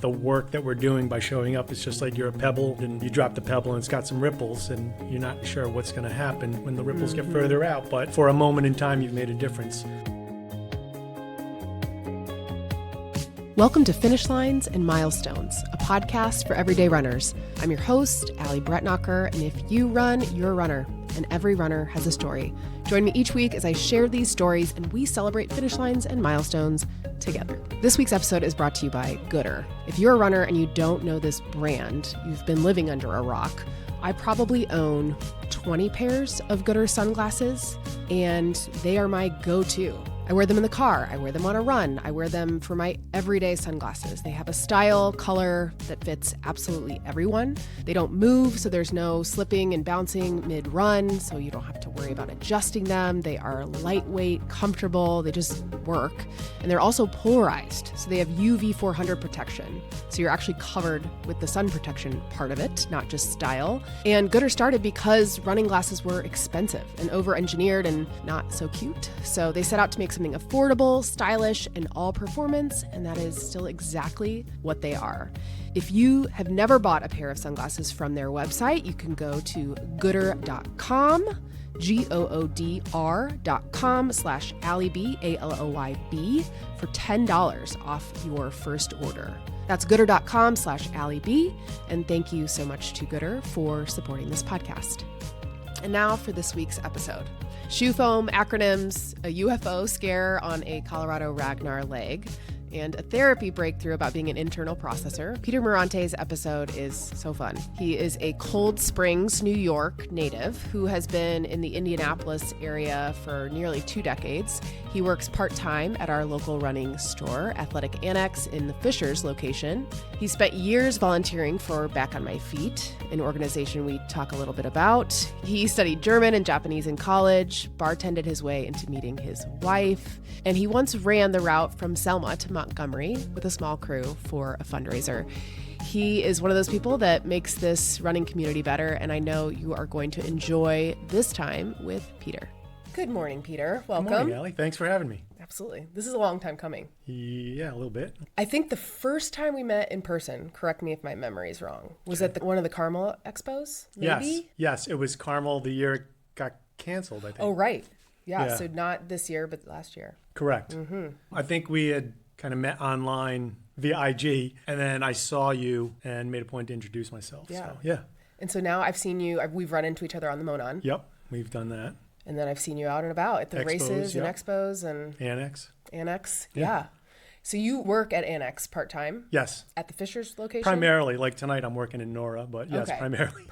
the work that we're doing by showing up. It's just like you're a pebble and you drop the pebble and it's got some ripples and you're not sure what's going to happen when the ripples get further out. But for a moment in time, you've made a difference. Welcome to Finish Lines and Milestones, a podcast for everyday runners. I'm your host, Allie Bretnacher, and if you run, you're a runner, and every runner has a story. Join me each week as I share these stories and we celebrate finish lines and milestones together. This week's episode is brought to you by 𝐭𝐻𝐢. If you're a runner and you don't know this brand, you've been living under a rock. I probably own 20 pairs of 𝐭𝐻𝐢 sunglasses, and they are my go-to. I wear them in the car. I wear them on a run. I wear them for my everyday sunglasses. They have a style, color that fits absolutely everyone. They don't move, so there's no slipping and bouncing mid-run, so you don't have to worry about adjusting them. They are lightweight, comfortable. They just work. And they're also polarized, so they have UV 400 protection. So you're actually covered with the sun protection part of it, not just style. And 𝐭𝐻𝐢 started because running glasses were expensive and over-engineered and not so cute. So they set out to make something affordable, stylish, and all performance, and that is still exactly what they are. If you have never bought a pair of sunglasses from their website, you can go to 𝐭𝐻𝐢.com, GOODR.com/AllieB, ALOYB, for $10 off your first order. That's 𝐭𝐻𝐢.com/AllieB, and thank you so much to 𝐭𝐻𝐢 for supporting this podcast. And now for this week's episode. Shoe foam, acronyms, a UFO scare on a Colorado Ragnar leg, and a therapy breakthrough about being an internal processor. Peter Merante's episode is so fun. He is a Cold Springs, New York native who has been in the Indianapolis area for nearly 2 decades. He works part-time at our local running store, Athletic Annex, in the Fishers location. He spent years volunteering for Back on My Feet, an organization we talk a little bit about. He studied German and Japanese in college, bartended his way into meeting his wife, and he once ran the route from Selma to Montgomery with a small crew for a fundraiser. He is one of those people that makes this running community better, and I know you are going to enjoy this time with Peter. Good morning, Peter. Welcome. Good morning, Allie. Thanks for having me. Absolutely. This is a long time coming. Yeah, a little bit. I think the first time we met in person, correct me if my memory is wrong, was at one of the Carmel Expos, maybe? Yes. It was Carmel the year it got canceled, I think. Oh, right. Yeah, so not this year, but last year. Correct. Mm-hmm. I think we had kind of met online via IG, and then I saw you and made a point to introduce myself. Yeah. So, yeah. And so now I've seen you, we've run into each other on the Monon. Yep, we've done that. And then I've seen you out and about at the races and expos and Annex. Yeah. So you work at Annex part-time? Yes. At the Fishers location? Primarily. Like tonight I'm working in Nora, but yes, okay. Primarily.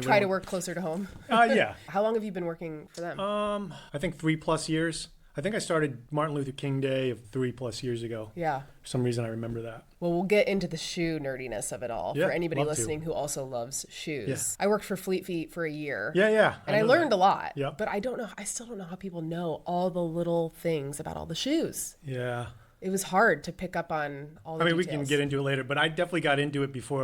Try to work closer to home? Yeah. How long have you been working for them? I think 3+ years. I think I started Martin Luther King Day of 3+ years ago. Yeah. For some reason I remember that. Well, we'll get into the shoe nerdiness of it all for anybody listening who also loves shoes. Yeah. I worked for Fleet Feet for a year. Yeah. And I learned a lot. Yeah. But I still don't know how people know all the little things about all the shoes. Yeah. It was hard to pick up on all the details. We can get into it later, but I definitely got into it before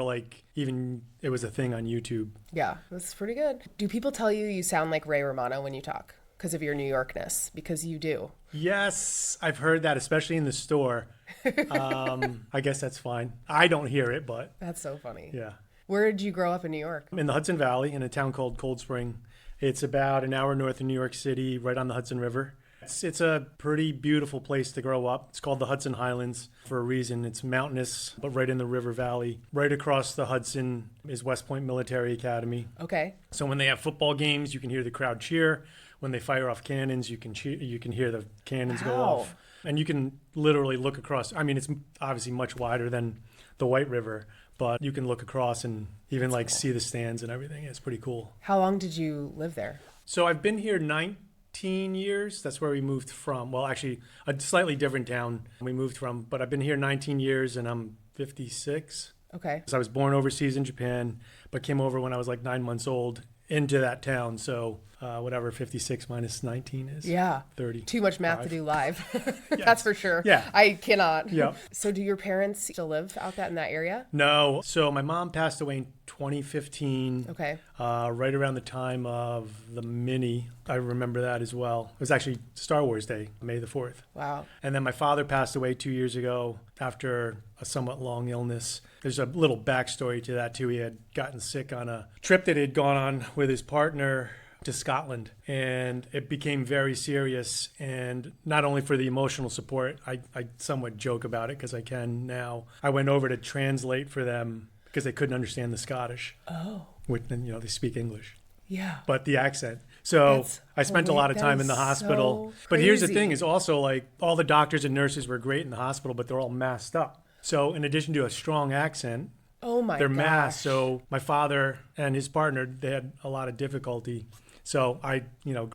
even it was a thing on YouTube. Yeah, that's pretty good. Do people tell you sound like Ray Romano when you talk? Because of your New Yorkness, because you do. Yes, I've heard that, especially in the store. I guess that's fine. I don't hear it, but... That's so funny. Yeah. Where did you grow up in New York? In the Hudson Valley, in a town called Cold Spring. It's about an hour north of New York City, right on the Hudson River. It's a pretty beautiful place to grow up. It's called the Hudson Highlands for a reason. It's mountainous, but right in the river valley. Right across the Hudson is West Point Military Academy. Okay. So when they have football games, you can hear the crowd cheer. When they fire off cannons, you can hear the cannons go off. And you can literally look across. I mean, it's obviously much wider than the White River, but you can look across and even see the stands and everything. It's pretty cool. How long did you live there? So I've been here 19 years. That's where we moved from. Well, actually, a slightly different town we moved from, but I've been here 19 years and I'm 56. Okay. So I was born overseas in Japan, but came over when I was 9 months old into that town. So whatever 56 minus 19 is. Yeah. 30. Too much math to do live. Yes. That's for sure. Yeah. I cannot. Yep. So do your parents still live out in that area? No. So my mom passed away in 2015. Okay. Right around the time of the Mini. I remember that as well. It was actually Star Wars Day, May the 4th. Wow. And then my father passed away 2 years ago after a somewhat long illness. There's a little backstory to that too. He had gotten sick on a trip that he'd gone on with his partner to Scotland, and it became very serious. And not only for the emotional support, I somewhat joke about it because I can now. I went over to translate for them because they couldn't understand the Scottish. Oh. They speak English. Yeah. But the accent. So I spent a lot of time in the hospital. But here's the thing is also like all the doctors and nurses were great in the hospital, but they're all masked up. So in addition to a strong accent, they're masked. So my father and his partner, they had a lot of difficulty. So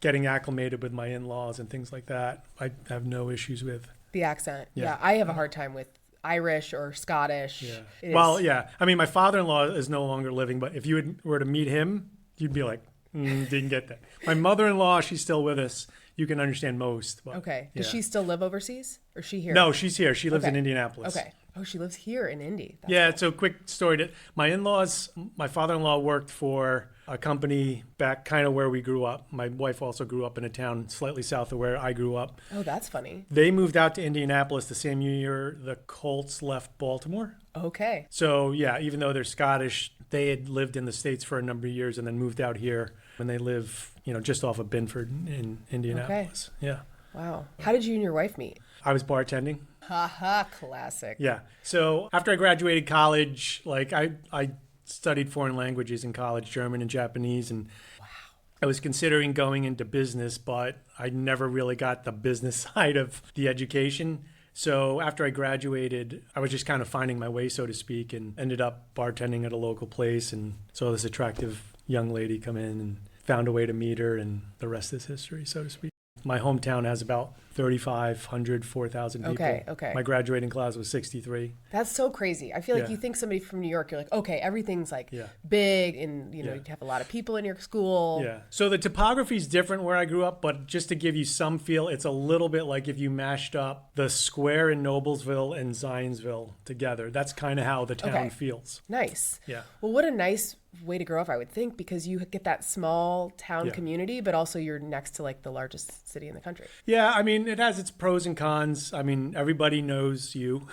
getting acclimated with my in-laws and things like that, I have no issues with. The accent. Yeah. I have a hard time with Irish or Scottish. Yeah. Well, yeah. I mean, my father-in-law is no longer living, but if you were to meet him, you'd be like, didn't get that. My mother-in-law, she's still with us. You can understand most. But, okay. Does she still live overseas? Or is she here? No, she's here. She lives in Indianapolis. Okay. Oh, she lives here in Indy. That's so quick story. My in-laws, my father-in-law worked for a company back kind of where we grew up. My wife also grew up in a town slightly south of where I grew up. Oh, that's funny. They moved out to Indianapolis the same year the Colts left Baltimore. Okay. So, yeah, even though they're Scottish, they had lived in the States for a number of years and then moved out here. And they live, just off of Binford in Indianapolis. Okay. Yeah. Wow. How did you and your wife meet? I was bartending. Haha, classic. Yeah. So after I graduated college, I studied foreign languages in college, German and Japanese, and I was considering going into business, but I never really got the business side of the education. So after I graduated, I was just kind of finding my way, so to speak, and ended up bartending at a local place and saw this attractive young lady come in and found a way to meet her, and the rest is history, so to speak. My hometown has about 3,500, 4,000 people. Okay. My graduating class was 63. That's so crazy. I feel like you think somebody from New York, you're like, okay, everything's like big and, you have a lot of people in your school. Yeah. So the topography is different where I grew up, but just to give you some feel, it's a little bit like if you mashed up the square in Noblesville and Zionsville together. That's kind of how the town feels. Nice. Yeah. Well, what a nice way to grow up, I would think, because you get that small town community, but also you're next to like the largest city in the country. Yeah, I mean, it has its pros and cons. I mean, everybody knows you.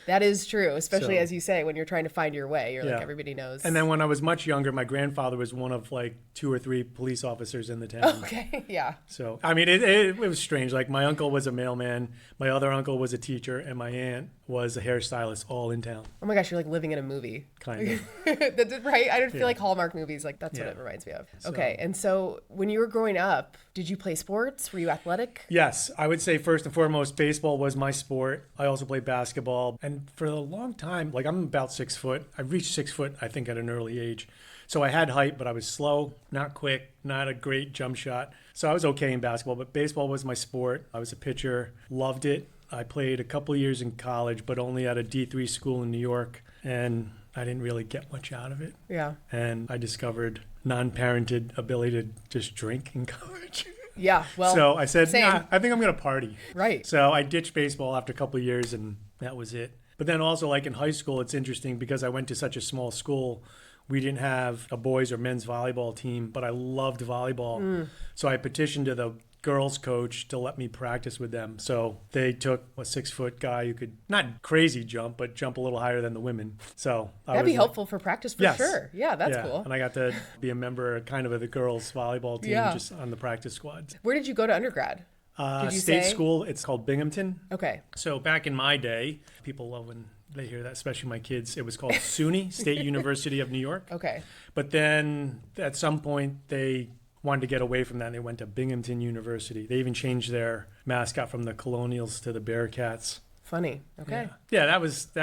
That is true, especially as you say, when you're trying to find your way, you're like, everybody knows. And then when I was much younger, my grandfather was one of like 2 or 3 police officers in the town. Okay, yeah. So, I mean, it was strange. Like my uncle was a mailman, my other uncle was a teacher, and my aunt was a hairstylist, all in town. Oh my gosh, you're like living in a movie. Kind of. Right? I don't feel like Hallmark movies, like that's what it reminds me of. Okay, and so when you were growing up, did you play sports? Were you athletic? Yes, I would say first and foremost, baseball was my sport. I also played basketball. And for a long time, like I'm about 6 foot. I reached 6 foot, I think, at an early age. So I had height, but I was slow, not quick, not a great jump shot. So I was okay in basketball, but baseball was my sport. I was a pitcher, loved it. I played a couple of years in college, but only at a D3 school in New York. And I didn't really get much out of it. Yeah. And I discovered non-parented ability to just drink in college. Yeah, well, so I said, nah, I think I'm going to party. Right. So I ditched baseball after a couple of years, and that was it. But then also, like in high school, it's interesting because I went to such a small school. We didn't have a boys or men's volleyball team, but I loved volleyball. So I petitioned to the girls coach to let me practice with them. So they took a 6 foot guy who could not crazy jump, but jump a little higher than the women. So that'd be helpful for practice for sure. Yeah, that's cool. And I got to be a member kind of the girls volleyball team just on the practice squad. Where did you go to undergrad? State school. It's called Binghamton. Okay. So back in my day, people love when they hear that, especially my kids. It was called SUNY, State University of New York. Okay. But then at some point they wanted to get away from that, and they went to Binghamton University. They even changed their mascot from the Colonials to the Bearcats. Funny. Okay. Yeah, that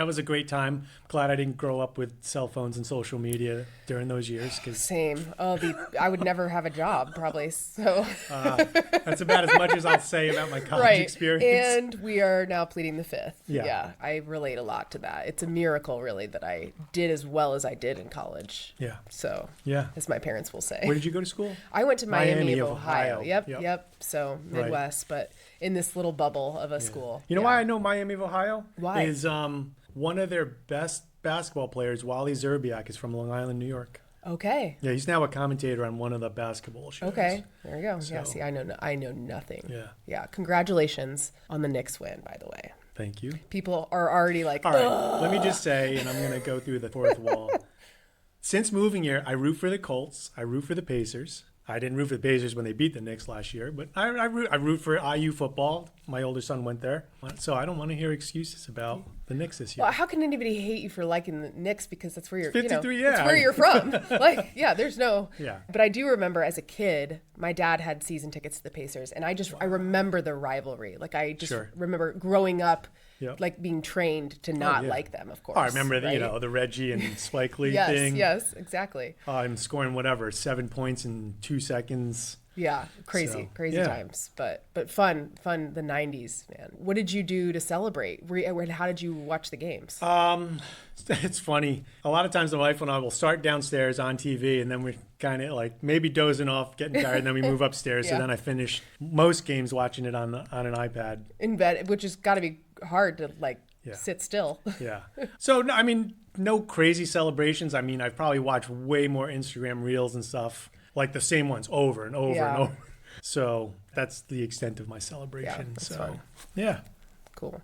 was a great time. Glad I didn't grow up with cell phones and social media during those years. Same. I would never have a job probably. So that's about as much as I'll say about my college experience. And we are now pleading the fifth. Yeah. I relate a lot to that. It's a miracle, really, that I did as well as I did in college. Yeah. So, as my parents will say. Where did you go to school? I went to Miami of Ohio. Yep. So Midwest, but in this little bubble of a school. You know why I know Miami of Ohio? Why? Is one of their best basketball players, 𝐭𝐡𝐢𝐬𝐤, is from Long Island, New York. Okay. Yeah, he's now a commentator on one of the basketball shows. Okay, there you go. So, yeah, see, I know nothing. Yeah. Yeah, congratulations on the Knicks win, by the way. Thank you. People are already like, all right, let me just say, and I'm going to go through the fourth wall. Since moving here, I root for the Colts. I root for the Pacers. I didn't root for the Pacers when they beat the Knicks last year, but I root for IU football. My older son went there. So I don't want to hear excuses about the Knicks this year. Well, how can anybody hate you for liking the Knicks? Because that's where you're, 53, that's where you're from. There's no. Yeah. But I do remember as a kid, my dad had season tickets to the Pacers, and I remember the rivalry. I just remember growing up. Yep. Being trained to not like them, of course. Oh, I remember the Reggie and Spike Lee thing. Yes, exactly. I'm scoring 7 points in 2 seconds. Yeah, crazy times, but fun. The '90s, man. What did you do to celebrate? How did you watch the games? It's funny. A lot of times, the wife and I will start downstairs on TV, and then we're kind of maybe dozing off, getting tired, and then we move upstairs. So then I finish most games watching it on an iPad in bed, which has got to be hard to sit still. Yeah. So no crazy celebrations. I've probably watched way more Instagram reels and stuff, the same ones over and over and over. So that's the extent of my celebration. Yeah, that's fun. Yeah. Cool.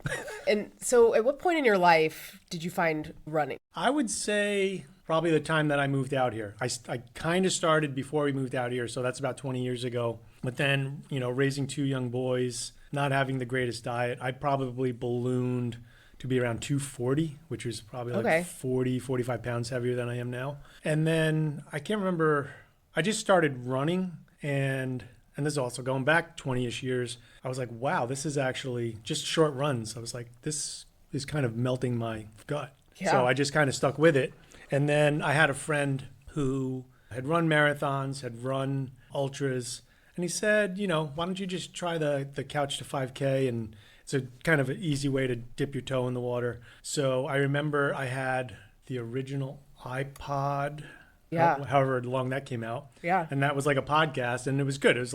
And so at what point in your life did you find running? I would say probably the time that I moved out here. I kind of started before we moved out here, so that's about 20 years ago. But then, raising 2 young boys, not having the greatest diet, I probably ballooned to be around 240, which is probably 40, 45 pounds heavier than I am now. And then I can't remember, I just started running, and this is also going back 20-ish years. I was like, wow, this is actually just short runs. I was like, this is kind of melting my gut. Yeah. So I just kind of stuck with it. And then I had a friend who had run marathons, had run ultras, and he said, why don't you just try the Couch to 5K, and it's a kind of an easy way to dip your toe in the water. So I remember I had the original iPod, however long that came out. Yeah. And that was like a podcast, and it was good. It was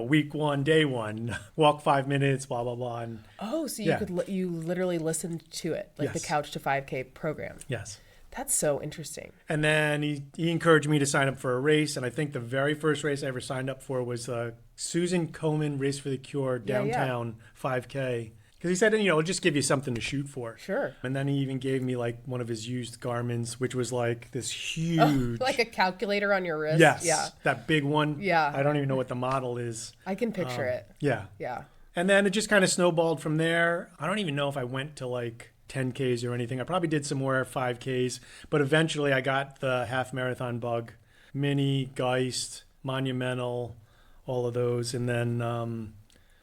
week 1, day 1, walk 5 minutes, blah, blah, blah. And, so you literally listened to it, the Couch to 5K program. Yes. That's so interesting. And then he encouraged me to sign up for a race. And I think the very first race I ever signed up for was Susan Komen Race for the Cure downtown 5K. Because he said, it'll just give you something to shoot for. Sure. And then he even gave me one of his used Garmin's, which was this huge. Like a calculator on your wrist? Yes. Yeah. That big one. Yeah. I don't even know what the model is. I can picture it. Yeah. Yeah. And then it just kind of snowballed from there. I don't even know if I went to 10Ks or anything. I probably did some more 5Ks, but eventually I got the half marathon bug, Mini, Geist, Monumental, all of those. And then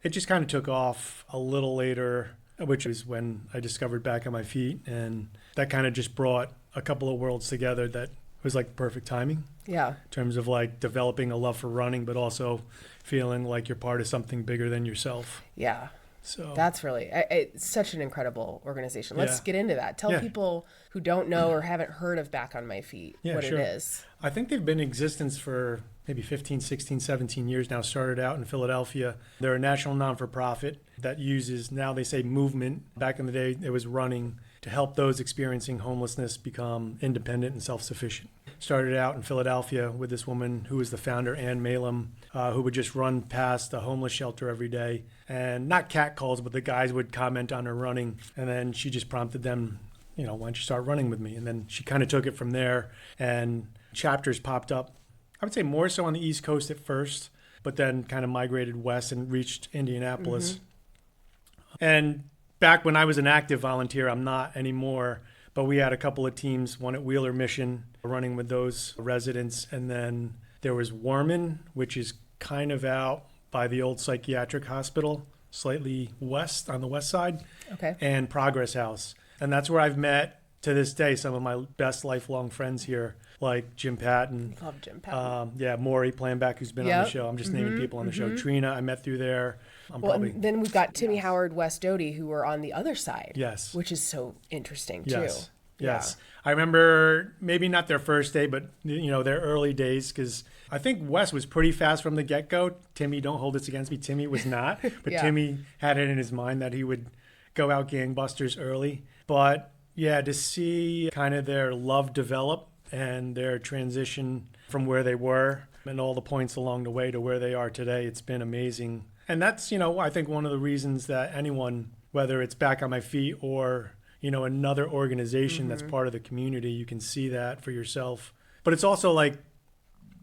it just kind of took off a little later, which is when I discovered Back on My Feet. And that kind of just brought a couple of worlds together that was perfect timing. Yeah. In terms of developing a love for running, but also feeling like you're part of something bigger than yourself. Yeah. So that's really it's such an incredible organization. Let's get into that. Tell people who don't know or haven't heard of Back on My Feet what it is. I think they've been in existence for maybe 15, 16, 17 years now. Started out in Philadelphia. They're a national non-for-profit that uses, now they say movement. Back in the day, it was running to help those experiencing homelessness become independent and self-sufficient. Started out in Philadelphia with this woman who was the founder, Ann Malem, who would just run past a homeless shelter every day. And not catcalls, but the guys would comment on her running. And then she just prompted them, why don't you start running with me? And then she kind of took it from there. And chapters popped up, I would say more so on the East Coast at first, but then kind of migrated west and reached Indianapolis. Mm-hmm. And back when I was an active volunteer, I'm not anymore, but we had a couple of teams, one at Wheeler Mission, running with those residents. And then there was Warman, which is kind of out by the old psychiatric hospital. slightly west on the west side. Okay. And Progress House. And that's where I've met, to this day, some of my best lifelong friends here, like Jim Patton. Love Jim Patton. Maury Planback, who's been on the show. I'm just naming people on the show. Trina, I met through there. And then we've got Timmy Howard, Wes Doty, who were on the other side. Yes. Which is so interesting, too. Yes. Yeah. Yes. I remember maybe not their first day, but, their early days, because I think Wes was pretty fast from the get-go. Timmy, don't hold this against me. Timmy was not. But Timmy had it in his mind that he would go out gangbusters early. But, yeah, to see kind of their love develop and their transition from where they were and all the points along the way to where they are today, it's been amazing. And that's, I think one of the reasons that anyone, whether it's Back on My Feet or another organization that's part of the community, you can see that for yourself. But it's also like,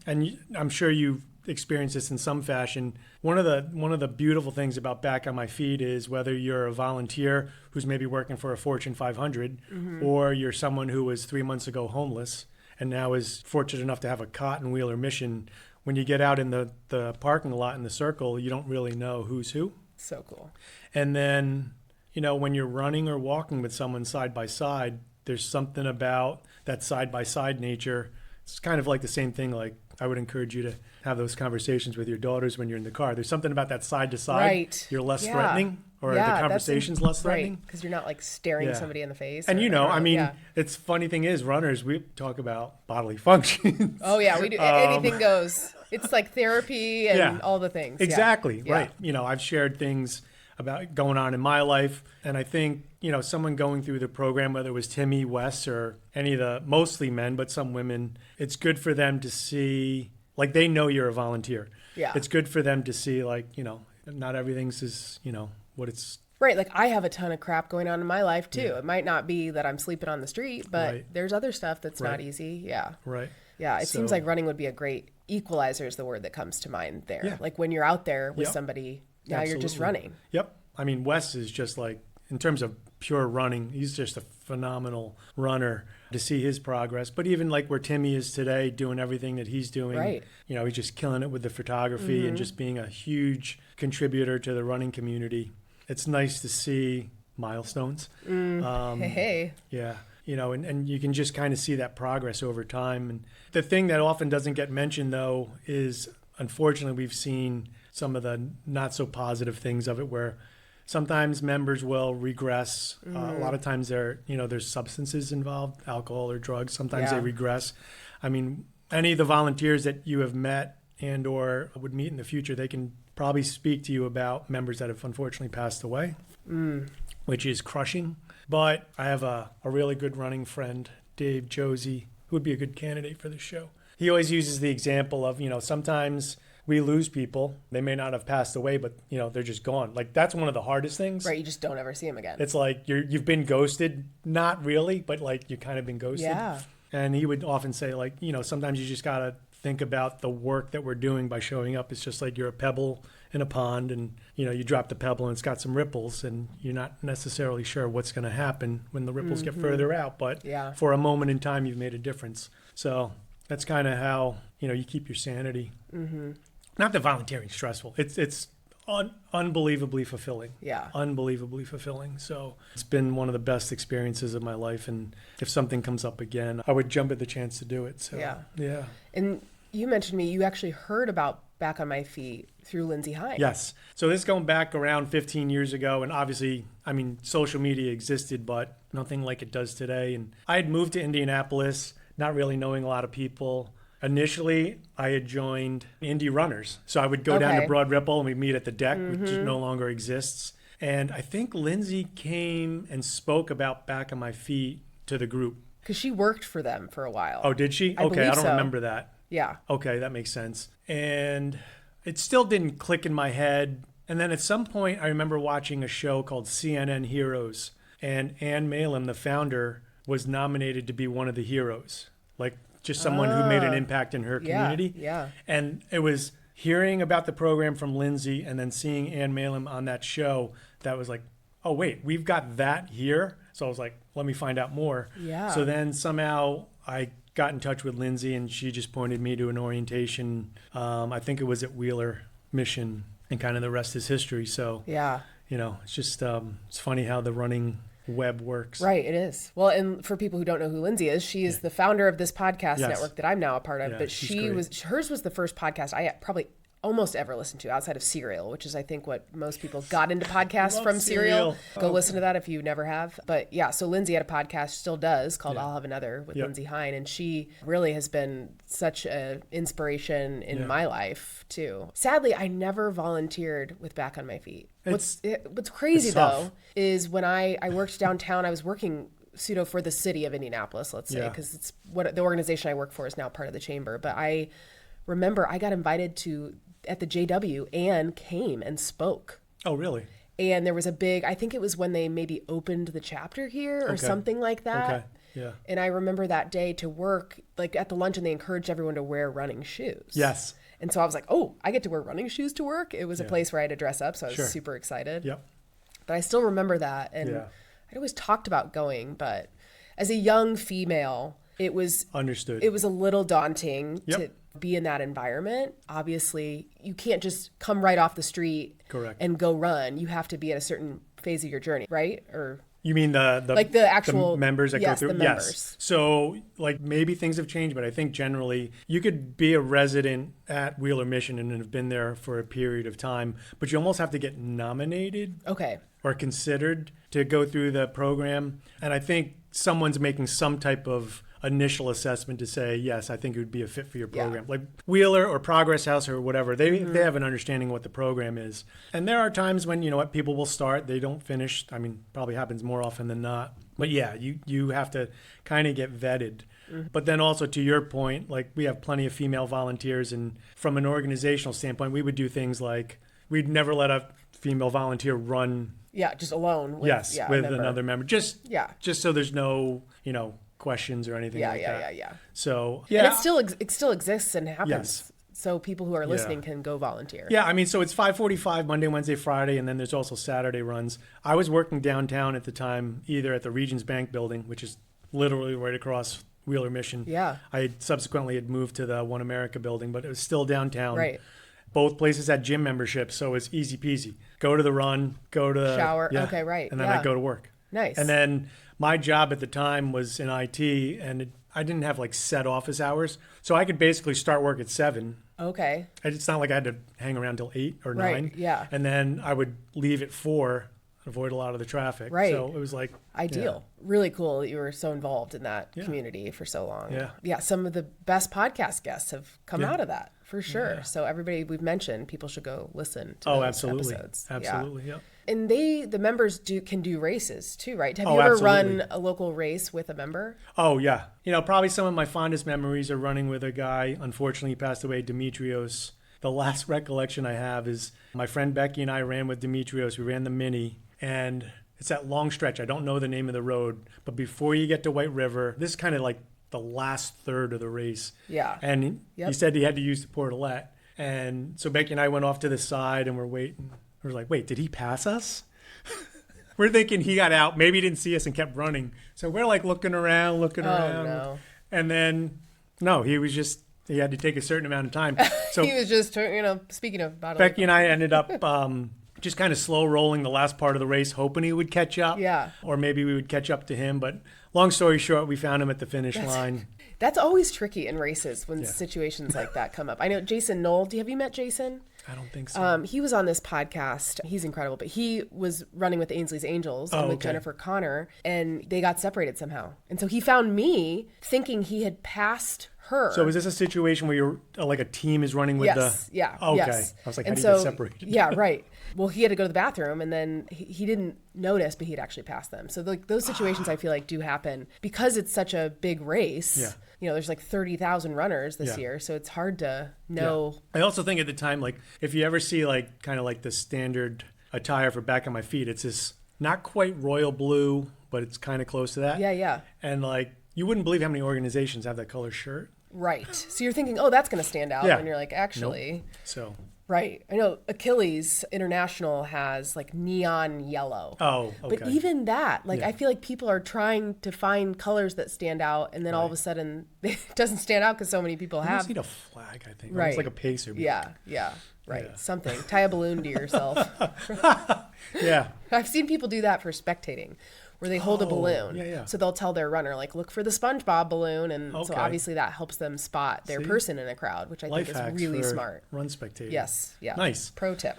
and I'm sure you've experienced this in some fashion, one of the beautiful things about Back on My Feet is whether you're a volunteer who's maybe working for a Fortune 500 or you're someone who was 3 months ago homeless and now is fortunate enough to have a 𝐭𝐡𝐢𝐬 mission. When you get out in the parking lot in the circle, you don't really know who's who. So cool. And then when you're running or walking with someone side by side, there's something about that side by side nature. It's kind of like the same thing. Like I would encourage you to have those conversations with your daughters when you're in the car. There's something about that side to side. Right. You're less threatening, or the conversation's less threatening. Right, because you're not like staring somebody in the face. And it's funny thing is, runners, we talk about bodily functions. Oh yeah, we do. Anything goes. It's like therapy and all the things. Exactly. Yeah. Right. I've shared things about going on in my life. And I think, someone going through the program, whether it was Timmy, Wes, or any of the, mostly men, but some women, it's good for them to see, like they know you're a volunteer. Yeah. It's good for them to see, like, not everything's as, what it's. Right. Like I have a ton of crap going on in my life too. Yeah. It might not be that I'm sleeping on the street, but there's other stuff that's not easy. Yeah. Right. Yeah. It seems like running would be a great equalizer is the word that comes to mind there. Yeah. Like when you're out there with somebody, now you're just running. Yep. I mean, Wes is just like, in terms of pure running, he's just a phenomenal runner to see his progress. But even like where Timmy is today, doing everything that he's doing, he's just killing it with the photography and just being a huge contributor to the running community. It's nice to see milestones. Hey. Yeah. And you can just kind of see that progress over time. And the thing that often doesn't get mentioned, though, is unfortunately we've seen some of the not so positive things of it where sometimes members will regress. A lot of times there's substances involved, alcohol or drugs. Sometimes they regress. I mean, any of the volunteers that you have met and or would meet in the future, they can probably speak to you about members that have unfortunately passed away, which is crushing. But I have a really good running friend, Dave Josie, who would be a good candidate for this show. He always uses the example of, sometimes we lose people. They may not have passed away, but, they're just gone. Like, that's one of the hardest things. Right, you just don't ever see them again. It's like you've been ghosted. Not really, but, like, you've kind of been ghosted. Yeah. And he would often say, like, sometimes you just got to think about the work that we're doing by showing up. It's just like you're a pebble in a pond and, you drop the pebble and it's got some ripples and you're not necessarily sure what's going to happen when the ripples get further out. But for a moment in time, you've made a difference. So that's kind of how, you keep your sanity. Not that volunteering's stressful. It's unbelievably fulfilling. Yeah. Unbelievably fulfilling. So it's been one of the best experiences of my life. And if something comes up again, I would jump at the chance to do it. So, yeah. And you mentioned me, you actually heard about Back on My Feet through Lindsay Hine. Yes. So this is going back around 15 years ago. And obviously, I mean, social media existed, but nothing like it does today. And I had moved to Indianapolis, not really knowing a lot of people. Initially, I had joined Indy Runners. So I would go down to Broad Ripple and we'd meet at the deck, which no longer exists. And I think Lindsay came and spoke about Back on My Feet to the group. Because she worked for them for a while. Oh, did she? I don't remember that. Yeah. Okay, that makes sense. And it still didn't click in my head. And then at some point, I remember watching a show called CNN Heroes. And Ann Malem, the founder, was nominated to be one of the heroes. Like, just someone who made an impact in her community. Yeah. And it was hearing about the program from Lindsay and then seeing Ann Malem on that show that was like, oh, wait, we've got that here? So I was like, let me find out more. Yeah. So then somehow I got in touch with Lindsay and she just pointed me to an orientation. I think it was at Wheeler Mission and kind of the rest is history. So, Yeah. It's just, it's funny how the running web works. Right, it is. Well, and for people who don't know who Lindsay is, she is the founder of this podcast network that I'm now a part of. But hers was the first podcast I probably almost ever listened to outside of Serial, which is I think what most people got into podcasts from Serial. Go listen to that if you never have. But yeah, so Lindsay had a podcast, still does, called I'll Have Another with Lindsay Hein, and she really has been such an inspiration in my life too. Sadly, I never volunteered with Back on My Feet. What's crazy though is when I worked downtown, I was working pseudo for the city of Indianapolis, let's say, because it's what the organization I work for is now part of the chamber. But I remember I got invited at the JW and came and spoke. Oh, really? And there was a big, I think it was when they maybe opened the chapter here or something like that. Okay. Yeah. And I remember that day to work, like at the luncheon, they encouraged everyone to wear running shoes. Yes. And so I was like, oh, I get to wear running shoes to work. It was a place where I had to dress up. So I was super excited. Yep. But I still remember that. And I always talked about going, but as a young female, it was understood. It was a little daunting to be in that environment. Obviously, you can't just come right off the street and go run. You have to be at a certain phase of your journey, right? Or you mean the like the actual members that go through? The members. Yes. So like maybe things have changed, but I think generally you could be a resident at Wheeler Mission and have been there for a period of time, but you almost have to get nominated or considered to go through the program. And I think someone's making some type of initial assessment to say, yes, I think it would be a fit for your program. Like Wheeler or Progress House or whatever, they have an understanding of what the program is. And there are times when, people will start, they don't finish. I mean, probably happens more often than not. But yeah, you have to kind of get vetted. But then also to your point, like we have plenty of female volunteers, and from an organizational standpoint, we would do things like we'd never let a female volunteer run. Yeah, just alone. With another member. Just so there's no, questions or anything like that. Yeah. So, and it still exists and happens. Yes. So people who are listening can go volunteer. Yeah, I mean, so it's 5:45 Monday, Wednesday, Friday, and then there's also Saturday runs. I was working downtown at the time, either at the Regions Bank building, which is literally right across Wheeler Mission. Yeah. I subsequently had moved to the One America building, but it was still downtown. Right. Both places had gym memberships, so it's easy peasy. Go to the run, go to shower. Yeah, okay, right. And then I'd go to work. Nice. And then my job at the time was in IT, and I didn't have like set office hours, so I could basically start work at 7. Okay. It's not like I had to hang around till 8 or 9. Right. Yeah. And then I would leave at 4, avoid a lot of the traffic. Right. So it was like ideal. Yeah. Really cool that you were so involved in that community for so long. Yeah. Yeah. Some of the best podcast guests have come out of that for sure. Yeah. So everybody we've mentioned, people should go listen to those episodes. Absolutely. Yeah. And the members can do races too, right? Have you ever run a local race with a member? Oh yeah. Probably some of my fondest memories are running with a guy. Unfortunately, he passed away, Demetrios. The last recollection I have is my friend Becky and I ran with Demetrios. We ran the mini, and it's that long stretch. I don't know the name of the road, but before you get to White River, this is kind of like the last third of the race. Yeah. And he said he had to use the portalette. And so Becky and I went off to the side and we're waiting. We're like, wait, did he pass us? We're thinking he got out. Maybe he didn't see us and kept running. So we're like looking around. No. And then, no, he had to take a certain amount of time. So he was just, speaking of bodily. Becky and I ended up just kind of slow rolling the last part of the race, hoping he would catch up. Yeah. Or maybe we would catch up to him. But long story short, we found him at the finish line. That's always tricky in races when situations like that come up. I know Jason Knoll. Have you met Jason? I don't think so. He was on this podcast. He's incredible, but he was running with Ainsley's Angels and with Jennifer Connor, and they got separated somehow. And so he found me thinking he had passed her. So is this a situation where you're like a team is running with the... Yeah. Okay. Yes. I was like, how do you get separated? Yeah, right. Well, he had to go to the bathroom, and then he didn't notice, but he'd actually passed them. So those situations I feel like do happen because it's such a big race. Yeah. There's like 30,000 runners this year, so it's hard to know. Yeah. I also think at the time, like if you ever see like kind of like the standard attire for Back on My Feet, it's this not quite royal blue, but it's kind of close to that. Yeah. And like you wouldn't believe how many organizations have that color shirt. Right. So you're thinking, oh, that's going to stand out, and you're like, actually. Nope. So. Right. I know Achilles International has like neon yellow. Oh, okay. But even that, like, I feel like people are trying to find colors that stand out, and then all of a sudden it doesn't stand out because so many people You have. just need a flag, I think. Right. It's like a pacer. Yeah. Right. Yeah. Something. Tie a balloon to yourself. Yeah. I've seen people do that for spectating, where they hold a balloon. Yeah. So they'll tell their runner, like, look for the SpongeBob balloon. And so Okay. obviously that helps them spot their person in a crowd, which I Life think is hacks really for smart. Run spectating. Yes. Yeah. Nice. Pro tip.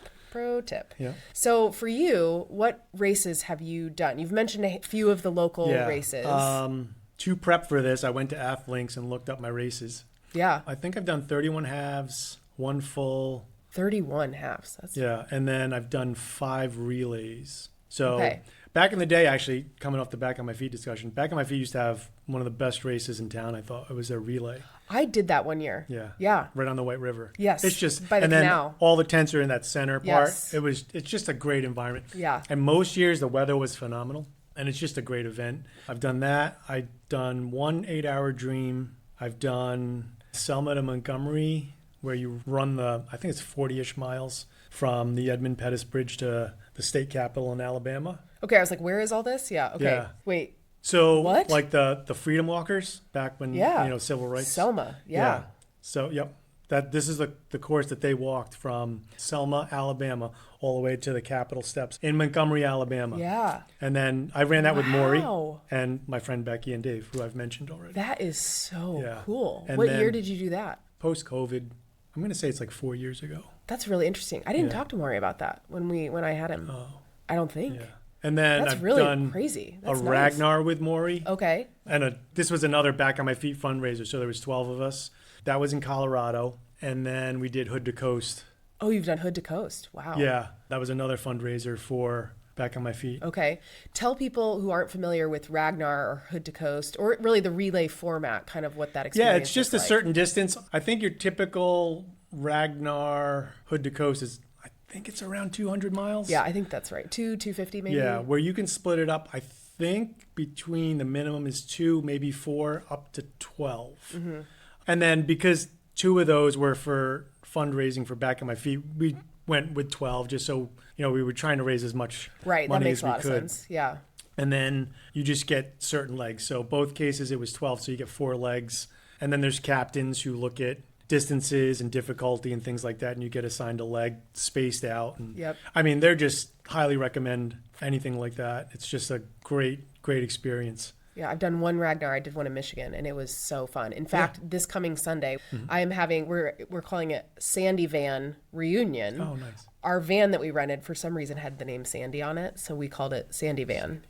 Yeah. So for you, what races have you done? You've mentioned a few of the local races. To prep for this, I went to Athlinks and looked up my races. Yeah. I think I've done 31 halves, 1 full. 31 halves. That's And then I've done 5 relays. So back in the day, actually, coming off the Back on My Feet discussion, Back on My Feet used to have one of the best races in town. I thought it was their relay. I did that one year. Yeah. Right on the White River. Yes. It's just by the canal. Then all the tents are in that center part. Yes. It's just a great environment. Yeah. And most years the weather was phenomenal, and it's just a great event. I've done that. I've done 1 8-hour dream. I've done Selma to Montgomery, where you run I think it's 40-ish miles from the Edmund Pettus Bridge to the state capitol in Alabama. Okay, I was like, where is all this? Yeah, okay. Yeah. Wait. So what? Like the Freedom Walkers back when, civil rights. Selma, yeah. So, yep. This is the course that they walked from Selma, Alabama, all the way to the Capitol steps in Montgomery, Alabama. Yeah. And then I ran that with Maury Wow. and my friend Becky and Dave, who I've mentioned already. That is so cool. And what then year did you do that? Post-COVID, I'm going to say it's like 4 years ago. That's really interesting. I didn't talk to Maury about that when I had him. Oh. I don't think. Yeah. And then That's I've really done crazy. a That's nice. Ragnar with Maury. Okay. And this was another Back on My Feet fundraiser. So there was 12 of us. That was in Colorado. And then we did Hood to Coast. Oh, you've done Hood to Coast. Wow. Yeah. That was another fundraiser for Back on My Feet. Okay. Tell people who aren't familiar with Ragnar or Hood to Coast, or really the relay format, kind of what that experience is. Yeah, it's just a certain distance. I think your typical Ragnar Hood to Coast is, I think it's around 200 miles. Yeah, I think that's right. 250 maybe. Yeah, where you can split it up, I think between the minimum is 2, maybe 4, up to 12. Mm-hmm. And then because 2 of those were for fundraising for Back on My Feet, we went with 12 just so, we were trying to raise as much money that makes as we a lot could. of sense. Yeah. And then you just get certain legs. So both cases it was 12, so you get 4 legs. And then there's captains who look at distances and difficulty and things like that, and you get assigned a leg spaced out. And Yep. I mean, they're just highly recommend anything like that. It's just a great experience. Yeah, I've done one Ragnar. I did one in Michigan, and it was so fun. In fact, this coming Sunday, I am having we're calling it Sandy Van Reunion. Oh, nice. Our van that we rented for some reason had the name Sandy on it, so we called it Sandy Van.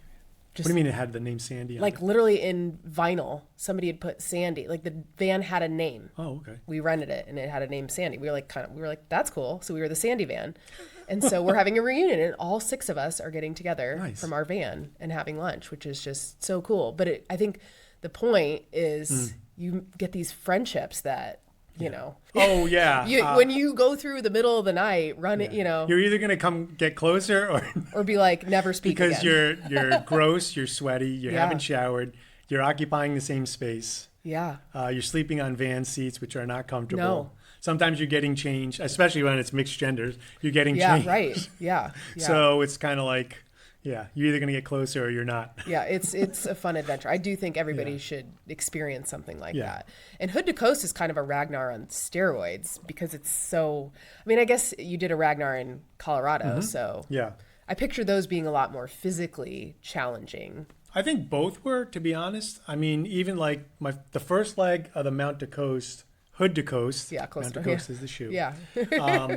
What do you mean it had the name Sandy on Like it? literally in vinyl, somebody had put Sandy. Like the van had a name. Oh, okay. We rented it, and it had a name Sandy. We were like, that's cool. So we were the Sandy Van, and so we're having a reunion, and all 6 of us are getting together from our van and having lunch, which is just so cool. But I think the point is you get these friendships that. Oh, yeah. When you go through the middle of the night, You're either going to come get closer or be like, never speak because again. you're gross, you're sweaty, you Yeah. haven't showered, you're occupying the same space. Yeah. You're sleeping on van seats, which are not comfortable. No. Sometimes you're getting changed, especially when it's mixed genders. You're getting Yeah, changed. right. Yeah. So it's kind of like, you're either going to get closer or you're not. Yeah, it's a fun adventure. I do think everybody should experience something like that. And Hood to Coast is kind of a Ragnar on steroids because it's so. I mean, I guess you did a Ragnar in Colorado, so Yeah. I picture those being a lot more physically challenging. I think both were, to be honest. I mean, even like the first leg of the Mount to Coast, Hood to Coast. Yeah, close Mount to to Coast is the shoe. Yeah.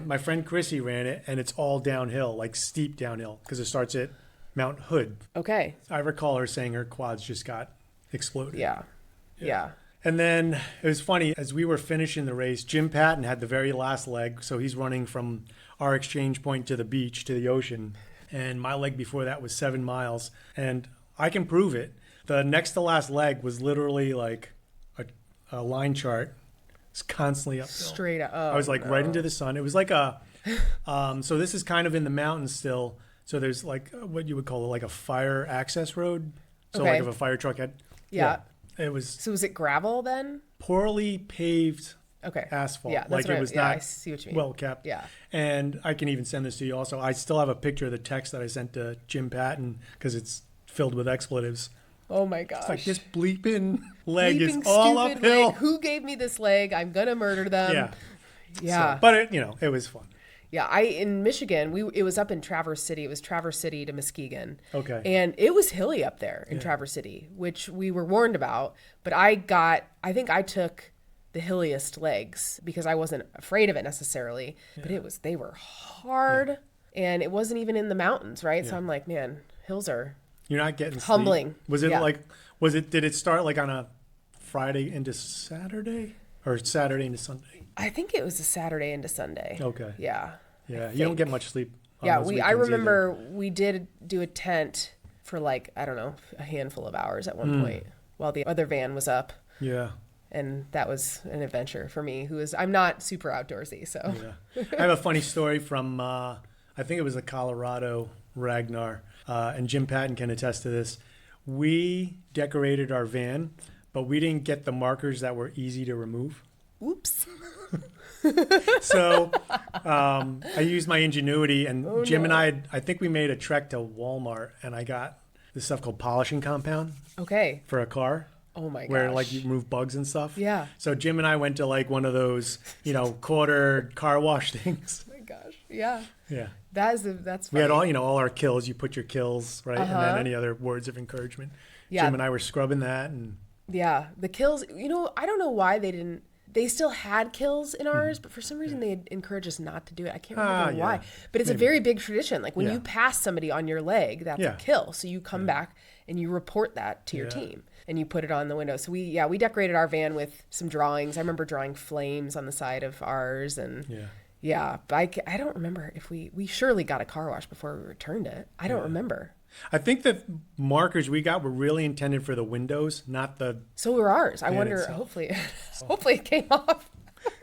My friend Chrissy ran it, and it's all downhill, like steep downhill, because it starts at Mount Hood. Okay. I recall her saying her quads just got exploded. Yeah. And then it was funny, as we were finishing the race, Jim Patton had the very last leg. So he's running from our exchange point to the beach, to the ocean. And my leg before that was 7 miles. And I can prove it. The next to last leg was literally like a line chart. It's constantly uphill. Straight up. Oh, I was like right into the sun. It was like so this is kind of in the mountains still. So there's like what you would call like a fire access road. So Okay. like if a fire truck had. Yeah. It was So was it gravel then? poorly paved Okay. asphalt. Yeah, that's like what it was yeah, I not see what you mean. well kept. Yeah. And I can even send this to you also. I still have a picture of the text that I sent to Jim Patton because it's filled with expletives. Oh my gosh. It's like this bleeping leg Bleeping is all stupid uphill. leg. Who gave me this leg? I'm going to murder them. Yeah. Yeah. So, but it was fun. Yeah, in Michigan, it was up in Traverse City. It was Traverse City to Muskegon. Okay. And it was hilly up there in Traverse City, which we were warned about. But I think I took the hilliest legs because I wasn't afraid of it necessarily. Yeah. But they were hard, and it wasn't even in the mountains, right? Yeah. So I'm like, man, hills are You're not getting humbling. Sleep. Did it start like on a Friday into Saturday or Saturday into Sunday? I think it was a Saturday into Sunday. Okay. Yeah. Yeah, you don't get much sleep. Yeah, I remember we did do a tent for like, I don't know, a handful of hours at one point while the other van was up. Yeah. And that was an adventure for me, I'm not super outdoorsy, so. Yeah. I have a funny story from, I think it was the Colorado Ragnar, and Jim Patton can attest to this. We decorated our van, but we didn't get the markers that were easy to remove. Oops. So I used my ingenuity, and Jim and I think we made a trek to Walmart, and I got this stuff called polishing compound. Okay. For a car. Oh my gosh. Where like you remove bugs and stuff. Yeah. So Jim and I went to like one of those, quarter car wash things. Oh my gosh. Yeah. Yeah. That's funny. We had all our kills. You put your kills, right? And then any other words of encouragement. Yeah. Jim and I were scrubbing that, and yeah, the kills, I don't know why they still had kills in ours, but for some reason they encouraged us not to do it. I can't remember why. But it's a very big tradition. Like when you pass somebody on your leg, that's a kill. So you come back and you report that to your team and you put it on the window. So we decorated our van with some drawings. I remember drawing flames on the side of ours, and but I don't remember if we surely got a car wash before we returned it. I don't remember. I think the markers we got were really intended for the windows, not the. So were ours. I wonder. Itself. Hopefully it came off.